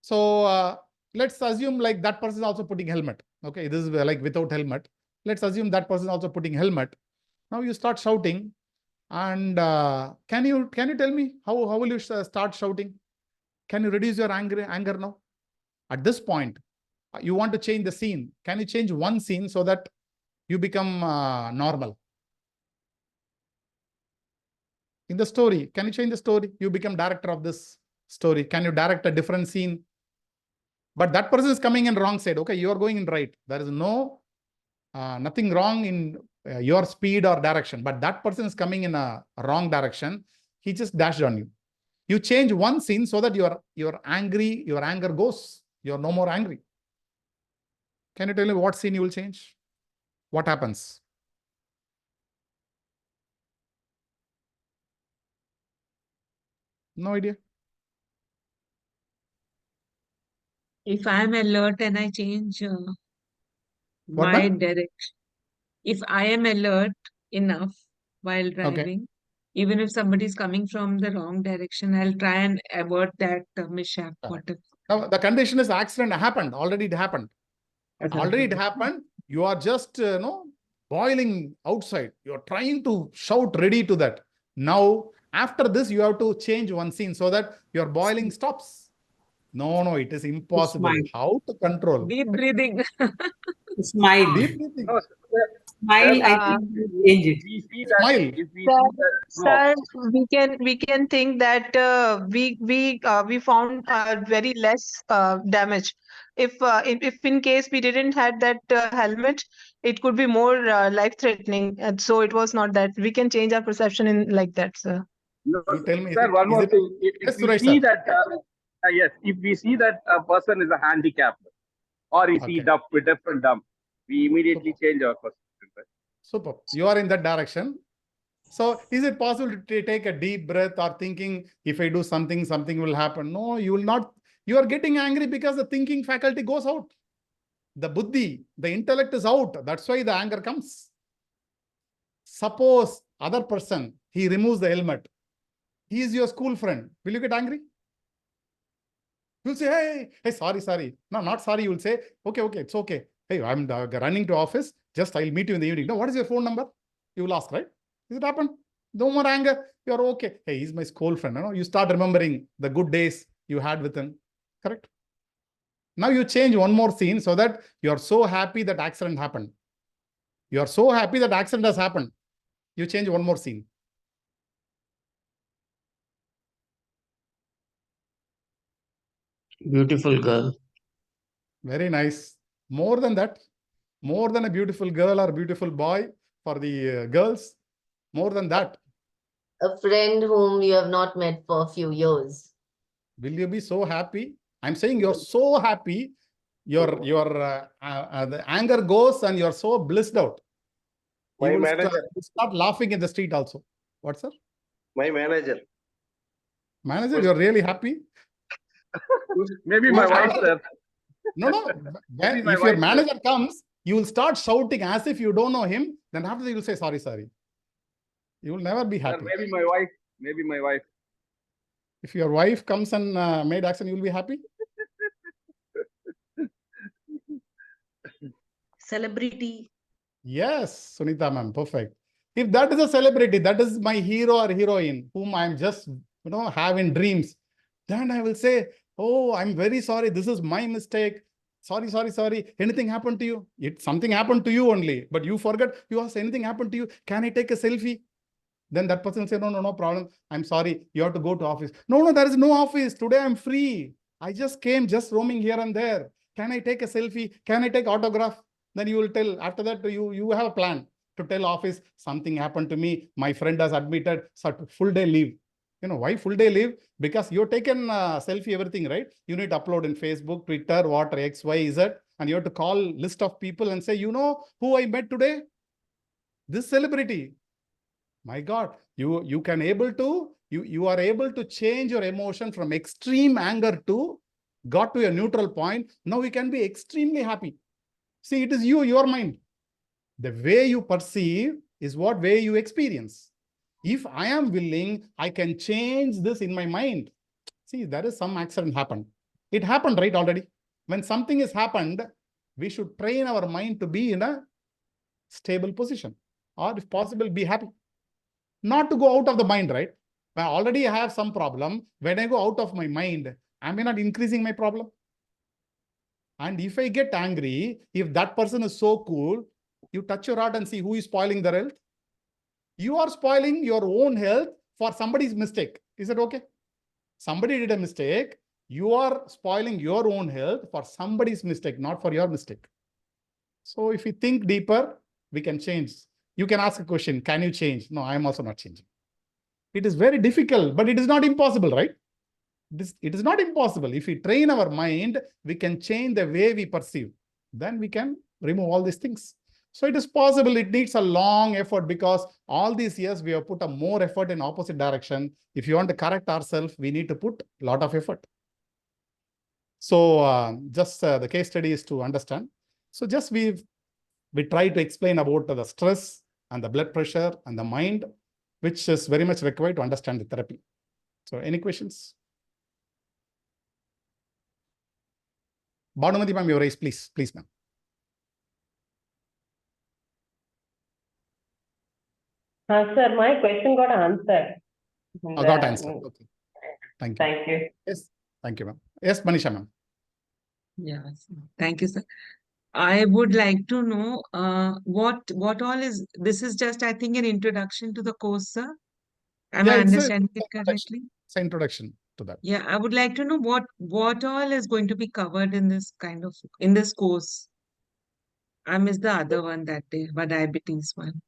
So let's assume like that person is also putting helmet. Okay, this is like without helmet. Let's assume that person is also putting helmet. Now you start shouting, and can you tell me how will you start shouting? Can you reduce your anger now? At this point, you want to change the scene. Can you change one scene so that you become normal? In the story, can you change the story? You become director of this story. Can you direct a different scene? But that person is coming in wrong side. Okay, you are going in right. There is nothing wrong in your speed or direction. But that person is coming in a wrong direction. He just dashed on you. You change one scene so that you're angry. Your anger goes. You're no more angry. Can you tell me what scene you will change? What happens? No idea. If I am alert and I change What my one? direction, if I am alert enough while Okay. driving, even if somebody is coming from the wrong direction, I'll try and avert that mishap. Correct. Whatever. Now, the condition is accident happened. Already it happened. Already it happened. You are just, boiling outside. You're trying to shout ready to that. Now, after this, you have to change one scene so that your boiling stops. No, it is impossible. Smile. How to control? Deep breathing. Smile. Deep breathing. Smile, I Uh, think will change it. we see that Smile. if we Sir, see that sir, we can think that we found very less damage. If in case we didn't had that helmet, it could be more life-threatening. And so it was not that. We can change our perception in like that, sir. no, You tell me, sir, one is more it? thing. If Yes, we Suresh see sir. that yes, if we see that a person is a handicapped or is he Okay. deaf and dumb, we immediately Super. change our perception. Right? Super. You are in that direction. So is it possible to take a deep breath or thinking if I do something, something will happen? No, you will not. You are getting angry because the thinking faculty goes out. The buddhi, the intellect is out. That's why the anger comes. Suppose other person, he removes the helmet. He is your school friend. Will you get angry? You'll say, hey, sorry. No, not sorry. You will say, okay, it's okay. Hey, I'm running to office. Just I'll meet you in the evening. No, what is your phone number? You will ask, right? Does it happen? No more anger. You're okay. Hey, he's my school friend. You start remembering the good days you had with him. Correct? Now you change one more scene so that you're so happy that accident happened. You're so happy that accident has happened. You change one more scene. Beautiful girl. Very nice. More than that, more than a beautiful girl or beautiful boy for the girls, more than that. A friend whom you have not met for a few years. Will you be so happy? I'm saying you're so happy. The anger goes and you're so blissed out. My You will manager. start laughing in the street also. What, sir? My manager. Manager, you're really happy? Maybe my wife, sir. No. Maybe my If your wife, sir. manager comes, you will start shouting as if you don't know him. Then after that, you will say, sorry. You will never be Sir, happy. maybe my wife. Maybe my wife. If your wife comes and made action, you will be happy? Celebrity. Yes, Sunita ma'am, perfect. If that is a celebrity, that is my hero or heroine, whom I'm just, having dreams, then I will say, oh, I'm very sorry. This is my mistake. Sorry. Anything happened to you? Something happened to you only, but you forgot. You ask, anything happened to you? Can I take a selfie? Then that person will say, no problem. I'm sorry. You have to go to office. No, there is no office. Today I'm free. I just came, just roaming here and there. Can I take a selfie? Can I take autograph? Then you will tell, after that, you have a plan to tell office, something happened to me. My friend has admitted, full day leave. Why full day leave? Because you've taken selfie, everything, right? You need to upload in Facebook, Twitter, what, X, Y, Z. And you have to call list of people and say, you know who I met today? This celebrity. My God, you are able to change your emotion from extreme anger to got to a neutral point. Now you can be extremely happy. See, it is your mind. The way you perceive is what way you experience. If I am willing, I can change this in my mind. See, there is some accident happened. It happened, right, already. When something has happened, we should train our mind to be in a stable position. Or if possible, be happy. Not to go out of the mind, right? When I already have some problem, when I go out of my mind, am I not increasing my problem? And if I get angry, if that person is so cool, you touch your heart and see who is spoiling their health. You are spoiling your own health for somebody's mistake. Is it okay? Somebody did a mistake. You are spoiling your own health for somebody's mistake, not for your mistake. So if we think deeper, we can change. You can ask a question, can you change? No, I am also not changing. It is very difficult, but it is not impossible, right? It is not impossible. If we train our mind, we can change the way we perceive. Then we can remove all these things. So it is possible. It needs a long effort because all these years we have put a more effort in opposite direction. If you want to correct ourselves, we need to put a lot of effort. So just the case study is to understand. So just we try to explain about the stress and the blood pressure and the mind, which is very much required to understand the therapy. So any questions? Bhanumati ma'am, your raise, please, ma'am. Sir, my question got answered. Got answered. Okay. Thank you. Thank you. Yes. Thank you, ma'am. Yes, Manisha ma'am. Yes. Thank you, sir. I would like to know what all is this is just I think an introduction to the course, sir. Am Yeah, I it's understanding it introduction. correctly? It's an introduction to that. Yeah, I would like to know what all is going to be covered in this in this course. I missed the other one that day, but diabetes one.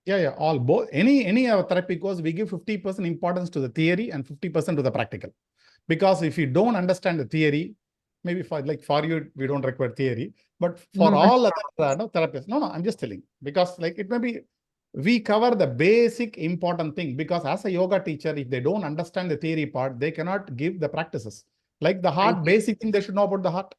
Yeah, all both any therapy course, we give 50% importance to the theory and 50% to the practical. Because if you don't understand the theory, maybe for you, we don't require theory, but for No, all other therapists, no, I'm just telling, because like it may be, we cover the basic important thing, because as a yoga teacher, if they don't understand the theory part, they cannot give the practices. Like the heart, basic thing they should know about the heart.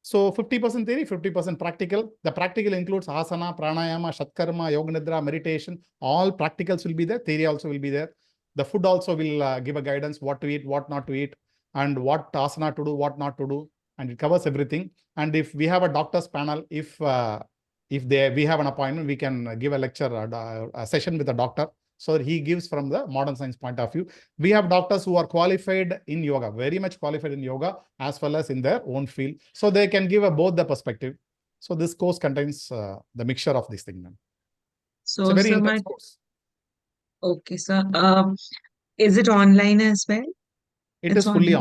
So 50% theory, 50% practical. The practical includes asana, pranayama, shatkarma, yoga nidra, meditation. All practicals will be there. Theory also will be there. The food also will give a guidance, what to eat, what not to eat, and what asana to do, what not to do. And it covers everything. And if we have a doctor's panel, if we have an appointment, we can give a lecture, a session with a doctor. So he gives from the modern science point of view. We have doctors who are qualified in yoga, very much qualified in yoga, as well as in their own field. So they can give both the perspective. So this course contains the mixture of these things. so It's a very sir, intense course. okay, sir. Is it online as well? It is fully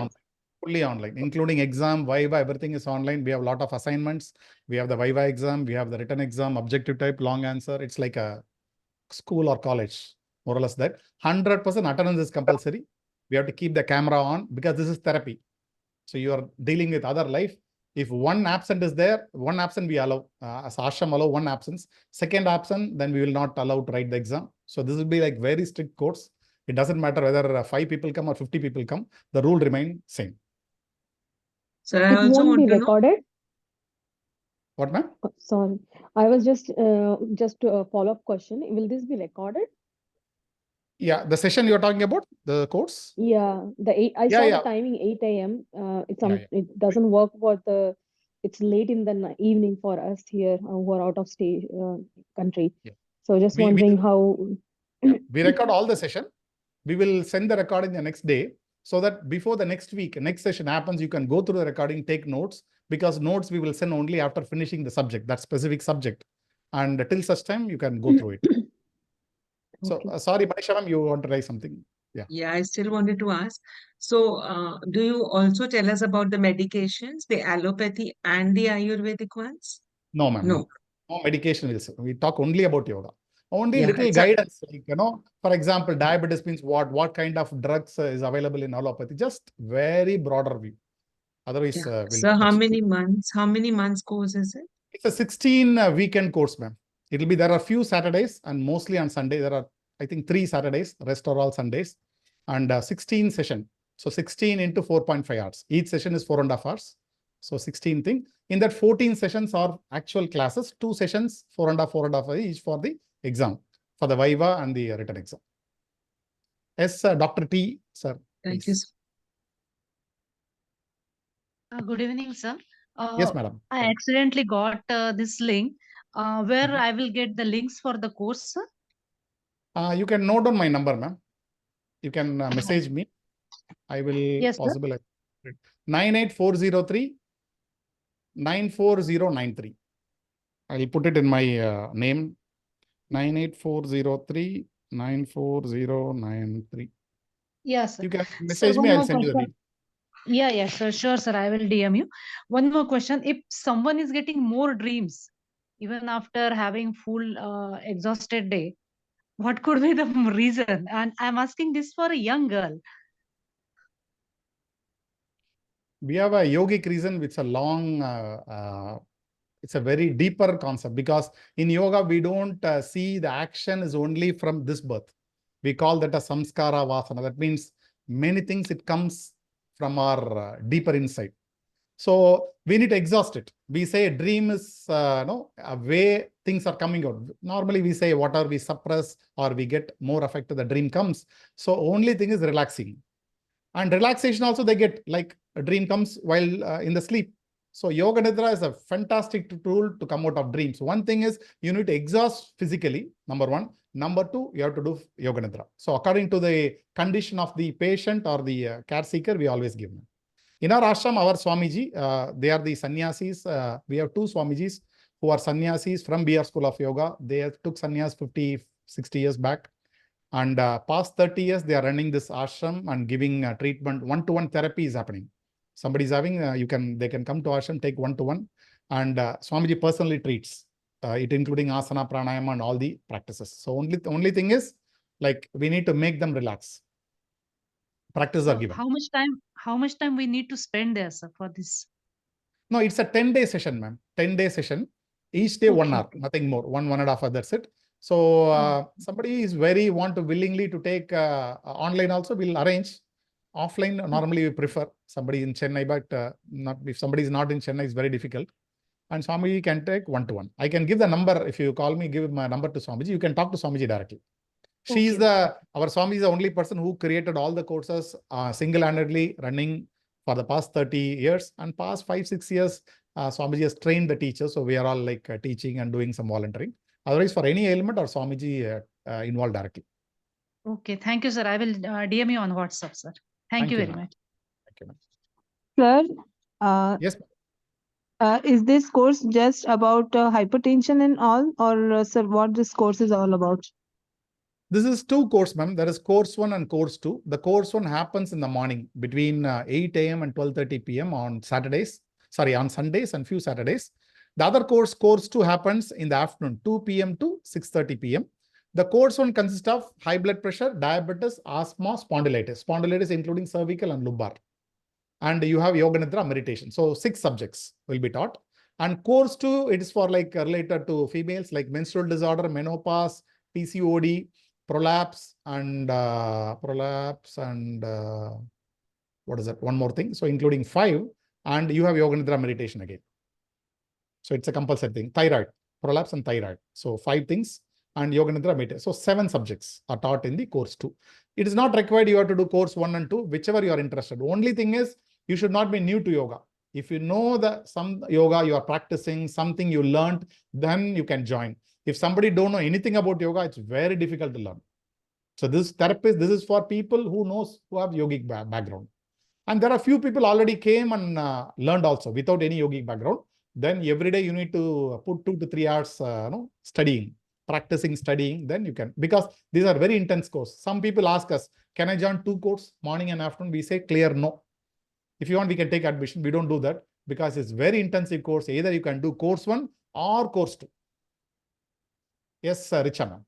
online, including exam, Viva, everything is online. We have a lot of assignments. We have the Viva exam, we have the written exam, objective type, long answer. It's like a school or college, more or less that. 100% attendance is compulsory. We have to keep the camera on because this is therapy. So you are dealing with other life. If one absent is there, one absent we allow. As ashram allow one absence. Second absent, then we will not allow to write the exam. So this will be like very strict course. It doesn't matter whether 5 people come or 50 people come. The rule remain same. Sir, I also want to know. Recorded? What, ma'am? Sorry, I was just a follow-up question. Will this be recorded? Yeah, the session you're talking about, the course? Yeah, I saw the timing 8 a.m. It doesn't work for it's late in the evening for us here who are out of state country. Yeah. So just wondering how. We record all the session. We will send the recording the next day so that before the next week, next session happens, you can go through the recording, take notes, because notes we will send only after finishing the subject, that specific subject. And till such time, you can go through it. So, sorry, Manisha ma'am, you want to raise something? Yeah. Yeah, I still wanted to ask. So, do you also tell us about the medications, the allopathy and the Ayurvedic ones? No, ma'am. No. No medication. We talk only about yoga. Only Yeah, little it's a- guidance, like, for example, diabetes means what kind of drugs is available in allopathy. Just very broader view. Otherwise, Yeah. we'll So, not how touch it. many months? How many months course is it? It's a 16 weekend course, ma'am. It'll be, there are few Saturdays and mostly on Sunday. There are, I think, 3 Saturdays, rest are all Sundays, and 16 session. So 16 into 4.5 hours. Each session is 4.5 hours. So 16 thing. In that 14 sessions are actual classes, 2 sessions, 4.5 hours each for the exam, for the Viva and the written exam. Yes, Dr. T, sir. Thank you. Please. Good evening, sir. Yes, madam. I accidentally got this link. Where I will get the links for the course, sir? You can note down my number, ma'am. You can message me. I will Yes, sir. possible 98403 94093. I'll put it in my name. 98403 94093. Yes, sir. You can Sir, message one me. I'll more send you the question. details. Yeah, sir. Sure, sir. I will DM you. One more question. If someone is getting more dreams, even after having full exhausted day, what could be the reason? And I'm asking this for a young girl. We have a yogic reason, which is a long, it's a very deeper concept, because in yoga, we don't see the action is only from this birth. We call that a samskara vasana. That means many things, it comes from our deeper insight. So we need to exhaust it. We say a dream is a way things are coming out. Normally we say whatever we suppress or we get more affected, the dream comes. So only thing is relaxing. And relaxation also they get, like a dream comes while in the sleep. So yoga nidra is a fantastic tool to come out of dreams. One thing is you need to exhaust physically, number one. Number two, you have to do yoga nidra. So according to the condition of the patient or the care seeker, we always give them. In our ashram, our Swamiji, they are the sannyasis. We have two Swamijis who are sannyasis from BR School of Yoga. They took sannyas 50, 60 years back. And past 30 years, they are running this ashram and giving treatment. One-to-one therapy is happening. Somebody is having, they can come to ashram, take one-to-one. And Swamiji personally treats, it including asana, pranayama, and all the practices. So only thing is, like, we need to make them relax. Practices are given. How much time we need to spend there, sir, for this? No, it's a 10-day session, ma'am. 10-day session. Each day, 1 hour, nothing more. 1.5 hours, that's it. So somebody is want to willingly to take online also, we'll arrange. Offline, normally we prefer somebody in Chennai, but not if somebody is not in Chennai, it's very difficult. And Swamiji can take one-to-one. I can give the number. If you call me, give my number to Swamiji. You can talk to Swamiji directly. She is our Swami is the only person who created all the courses single-handedly running for the past 30 years, and past 5-6 years, Swamiji has trained the teachers. So we are all like teaching and doing some volunteering. Otherwise, for any ailment, or Swamiji involved directly. Okay, thank you, sir. I will DM you on WhatsApp, sir. Thank you very much. Thank you, Sir, yes. Is this course just about hypertension and all, or sir, what this course is all about? This is 2 courses, ma'am. There is course 1 and course 2. The course 1 happens in the morning between 8 a.m. and 12:30 p.m. on Saturdays. Sorry, on Sundays and few Saturdays. The other course 2 happens in the afternoon, 2 p.m. to 6:30 p.m. The course 1 consists of high blood pressure, diabetes, asthma, spondylitis. Spondylitis including cervical and lumbar. And you have yoga nidra meditation. So 6 subjects will be taught. And course 2, it is for like related to females, like menstrual disorder, menopause, PCOD, prolapse, and what is that? One more thing. So including 5, and you have yoga nidra meditation again. So it's a compulsory thing. Thyroid, prolapse and thyroid. So 5 things, and yoga nidra meditation. So 7 subjects are taught in the course 2. It is not required you have to do course 1 and 2, whichever you are interested. Only thing is, you should not be new to yoga. If you know some yoga you are practicing, something you learned, then you can join. If somebody don't know anything about yoga, it's very difficult to learn. So this therapist, this is for people who have yogic background. And there are few people already came and learned also without any yogic background. Then every day you need to put 2 to 3 hours studying, practicing, studying. Then you can, because these are very intense courses. Some people ask us, can I join 2 courses, morning and afternoon? We say clear no. If you want, we can take admission. We don't do that because it's very intensive course. Either you can do course 1 or course 2. Yes, Richa ma'am.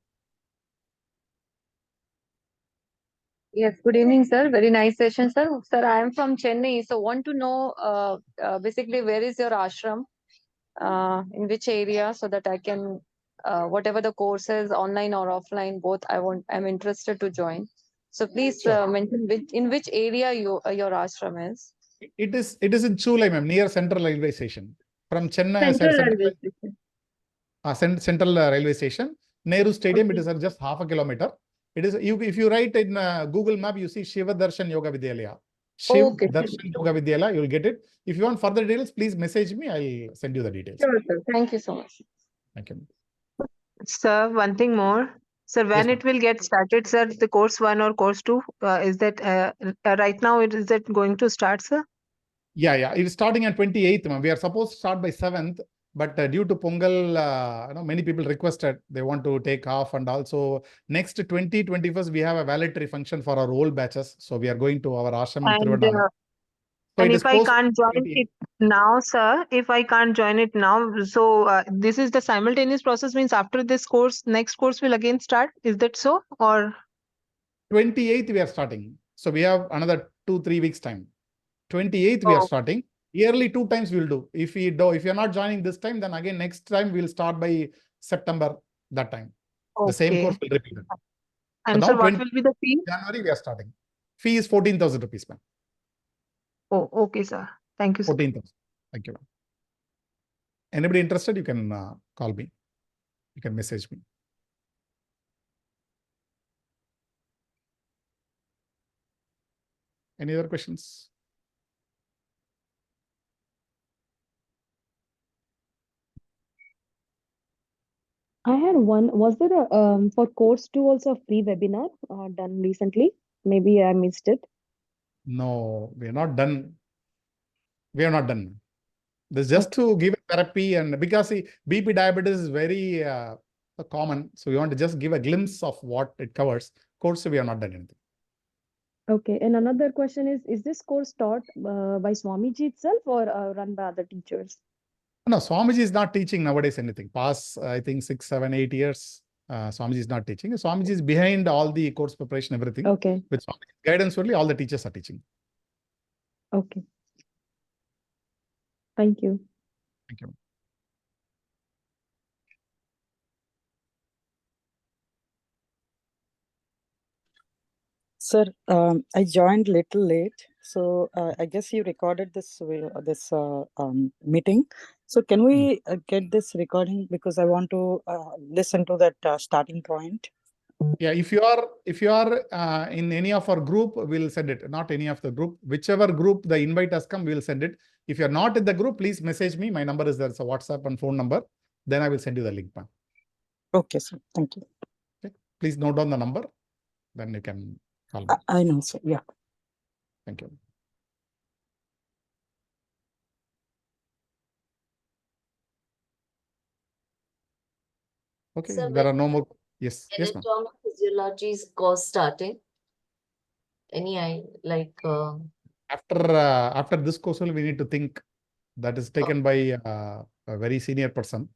Yes, good evening, sir. Very nice session, sir. Sir, I am from Chennai, so want to know basically where is your ashram, in which area, so that I can whatever the courses, online or offline, both I'm interested to join. So please mention in which area your ashram is. It is in Chulai, ma'am, near Central Railway Station. From Chennai, Central Railway Station. Nehru Stadium, it is just half a kilometer. It is, if you write in Google Map, you see Shiva Darshan Yoga Vidyalaya. Darshan Yoga Vidyalaya, you will get it. If you want further details, please message me. I'll send you the details. Sure, sir. Thank you so much. Thank you. Sir, one thing more. Sir, when it will get started, sir, the course 1 or course 2, is that right now, is it going to start, sir? Yeah. It is starting on 28th, ma'am. We are supposed to start by 7th, but due to Pongal, many people requested they want to take off, and also next 21st we have a valedictory function for our old batches. So we are going to our ashram in Trivandrum. And if I can't join it now, sir, if I can't join it now, so this is the simultaneous process, means after this course, next course will again start. Is that so? Or 28th we are starting. So we have another 2-3 weeks time. 28th we are starting. Yearly 2 times we'll do. If you're not joining this time, then again next time we'll start by September that time. The same course will repeat. And so what will be the fee? January we are starting. Fee is 14,000 rupees, ma'am. Oh, okay, sir. Thank you, sir. 14,000. Thank you, ma'am. Anybody interested, you can call me. You can message me. Any other questions? I had one. Was there a for course 2 also a free webinar done recently? Maybe I missed it. No, we are not done. We have not done. This is just to give a therapy, and because see, BP diabetes is very common, so we want to just give a glimpse of what it covers. Course, we have not done anything. Okay, and another question is this course taught by Swamiji itself or run by other teachers? No, Swamiji is not teaching nowadays anything. Past, I think 6, 7, 8 years, Swamiji is not teaching. Swamiji is behind all the course preparation, everything. Okay. With Swamiji's guidance only, all the teachers are teaching. Okay. Thank you. Thank you. Sir, I joined little late, so I guess you recorded this meeting. So can we get this recording, because I want to listen to that starting point. Yeah, if you are in any of our group, we'll send it. Not any of the group, whichever group the invite has come, we'll send it. If you're not in the group, please message me. My number is there. It's a WhatsApp and phone number. Then I will send you the link, ma'am. Okay, sir. Thank you. Okay. Please note down the number. Then you can call me. I know, sir. Yeah. Thank you. Okay, Sir, there are no more. Yes, yes, ma'am. Physiology's course starting. Any After this course, we need to think. That is taken by a very senior person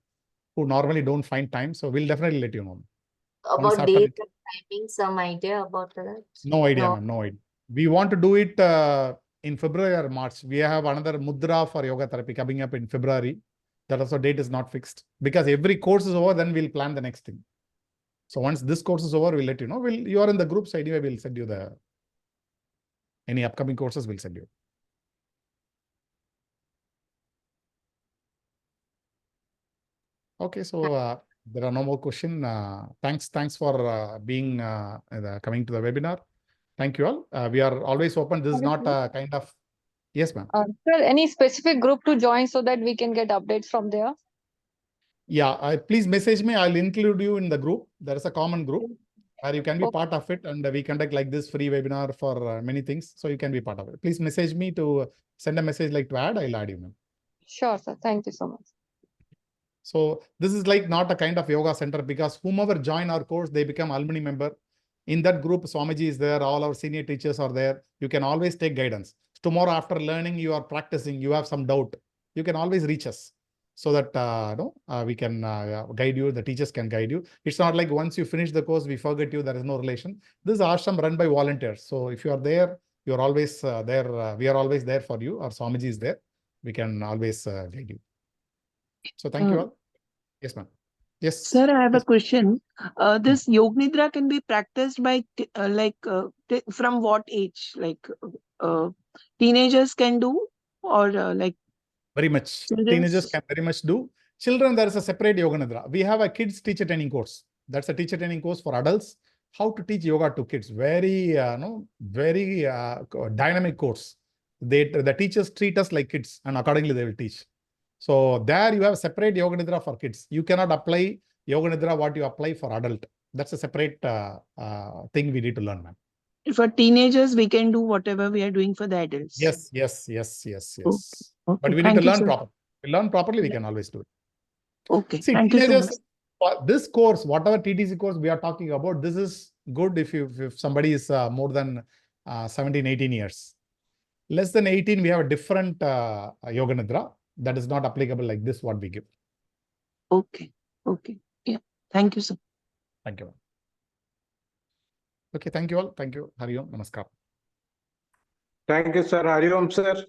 who normally don't find time. So we'll definitely let you know. about date and timing, some idea about that? No idea, ma'am. No idea. We want to do it in February or March. We have another mudra for yoga therapy coming up in February. That also date is not fixed. Because every course is over, then we'll plan the next thing. So once this course is over, we'll let you know. You are in the group, so anyway, we'll send you any upcoming courses, we'll send you. Okay, so there are no more questions. Thanks for being coming to the webinar. Thank you all. We are always open. This is not a kind of... Yes, ma'am. Sir, any specific group to join so that we can get updates from there? Yeah, please message me. I'll include you in the group. There is a common group where you can be part of it, and we conduct like this free webinar for many things. So you can be part of it. Please message me to send a message like to add. I'll add you, ma'am. Sure, sir. Thank you so much. So this is like not a kind of yoga center, because whomever join our course, they become alumni member. In that group, Swamiji is there. All our senior teachers are there. You can always take guidance. Tomorrow after learning, you are practicing, you have some doubt, you can always reach us so that we can guide you. The teachers can guide you. It's not like once you finish the course, we forget you. There is no relation. This is ashram run by volunteers. So if you are there, you are always there. We are always there for you. Our Swamiji is there. We can always guide you. So thank you all. Yes, ma'am. Yes. Sir, I have a question. This Yog Nidra can be practiced by from what age? Like teenagers can do, or very much. children's? Teenagers can very much do. Children, there is a separate Yoga Nidra. We have a kids teacher training course. That's a teacher training course for adults. How to teach yoga to kids. Very, very dynamic course. The teachers treat us like kids, and accordingly they will teach. So there you have a separate Yoga Nidra for kids. You cannot apply Yoga Nidra what you apply for adult. That's a separate thing we need to learn, ma'am. For teenagers, we can do whatever we are doing for the adults. Yes. Okay. But we need to learn properly. We learn properly, we can always do it. Okay. See, Thank you so teenagers, much. this course, whatever TTC course we are talking about, this is good if somebody is more than 17, 18 years. Less than 18, we have a different Yoga Nidra that is not applicable like this, what we give. Okay. Yeah. Thank you, sir. Thank you. Okay, thank you all. Thank you. Hari Om. Namaskar. Thank you, sir. Hari Om, sir.